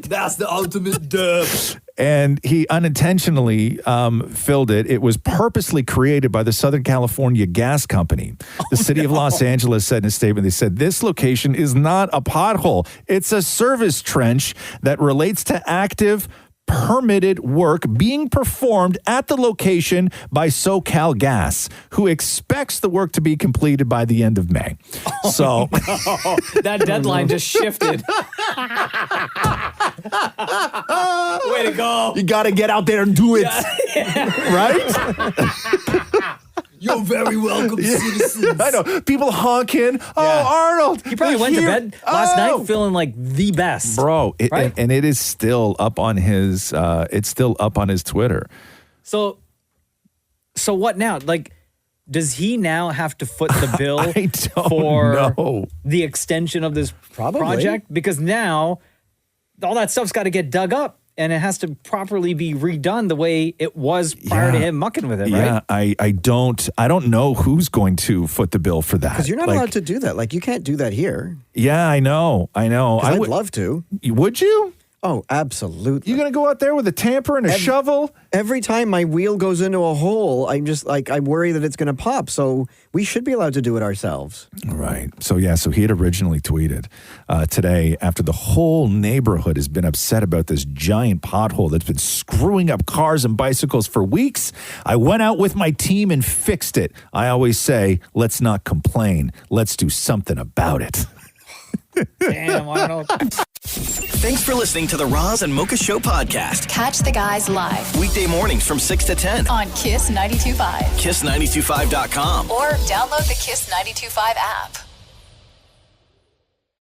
That's the ultimate derp. And he unintentionally filled it. It was purposely created by the Southern California Gas Company. The city of Los Angeles said in a statement, they said, this location is not a pothole. It's a service trench that relates to active permitted work being performed at the location by SoCal Gas, who expects the work to be completed by the end of May. So that deadline just shifted. Way to go. You got to get out there and do it. Right? You're very welcome, citizens. I know. People honking. Oh, Arnold. He probably went to bed last night feeling like the best. Bro, right? and it is still up on his it's still up on his Twitter. So what now? Like, does he now have to foot the bill for the extension of this project? Because now all that stuff's got to get dug up. And it has to properly be redone the way it was prior to him mucking with it, right? Yeah, I don't know who's going to foot the bill for that. Because you're not allowed to do that. Like, you can't do that here. Yeah, I know. I'd love to. Would you? Oh, absolutely. You're going to go out there with a tamper and a shovel? Every time my wheel goes into a hole, I'm just like, I worry that it's going to pop. So we should be allowed to do it ourselves. Right. So he had originally tweeted today, after the whole neighborhood has been upset about this giant pothole that's been screwing up cars and bicycles for weeks, I went out with my team and fixed it. I always say, let's not complain. Let's do something about it. Damn, Arnold. Thanks for listening to the Roz and Mocha Show podcast. Catch the guys live Weekday mornings from 6 to 10 on Kiss 92.5. KISS925.com. Or download the Kiss 92.5 app.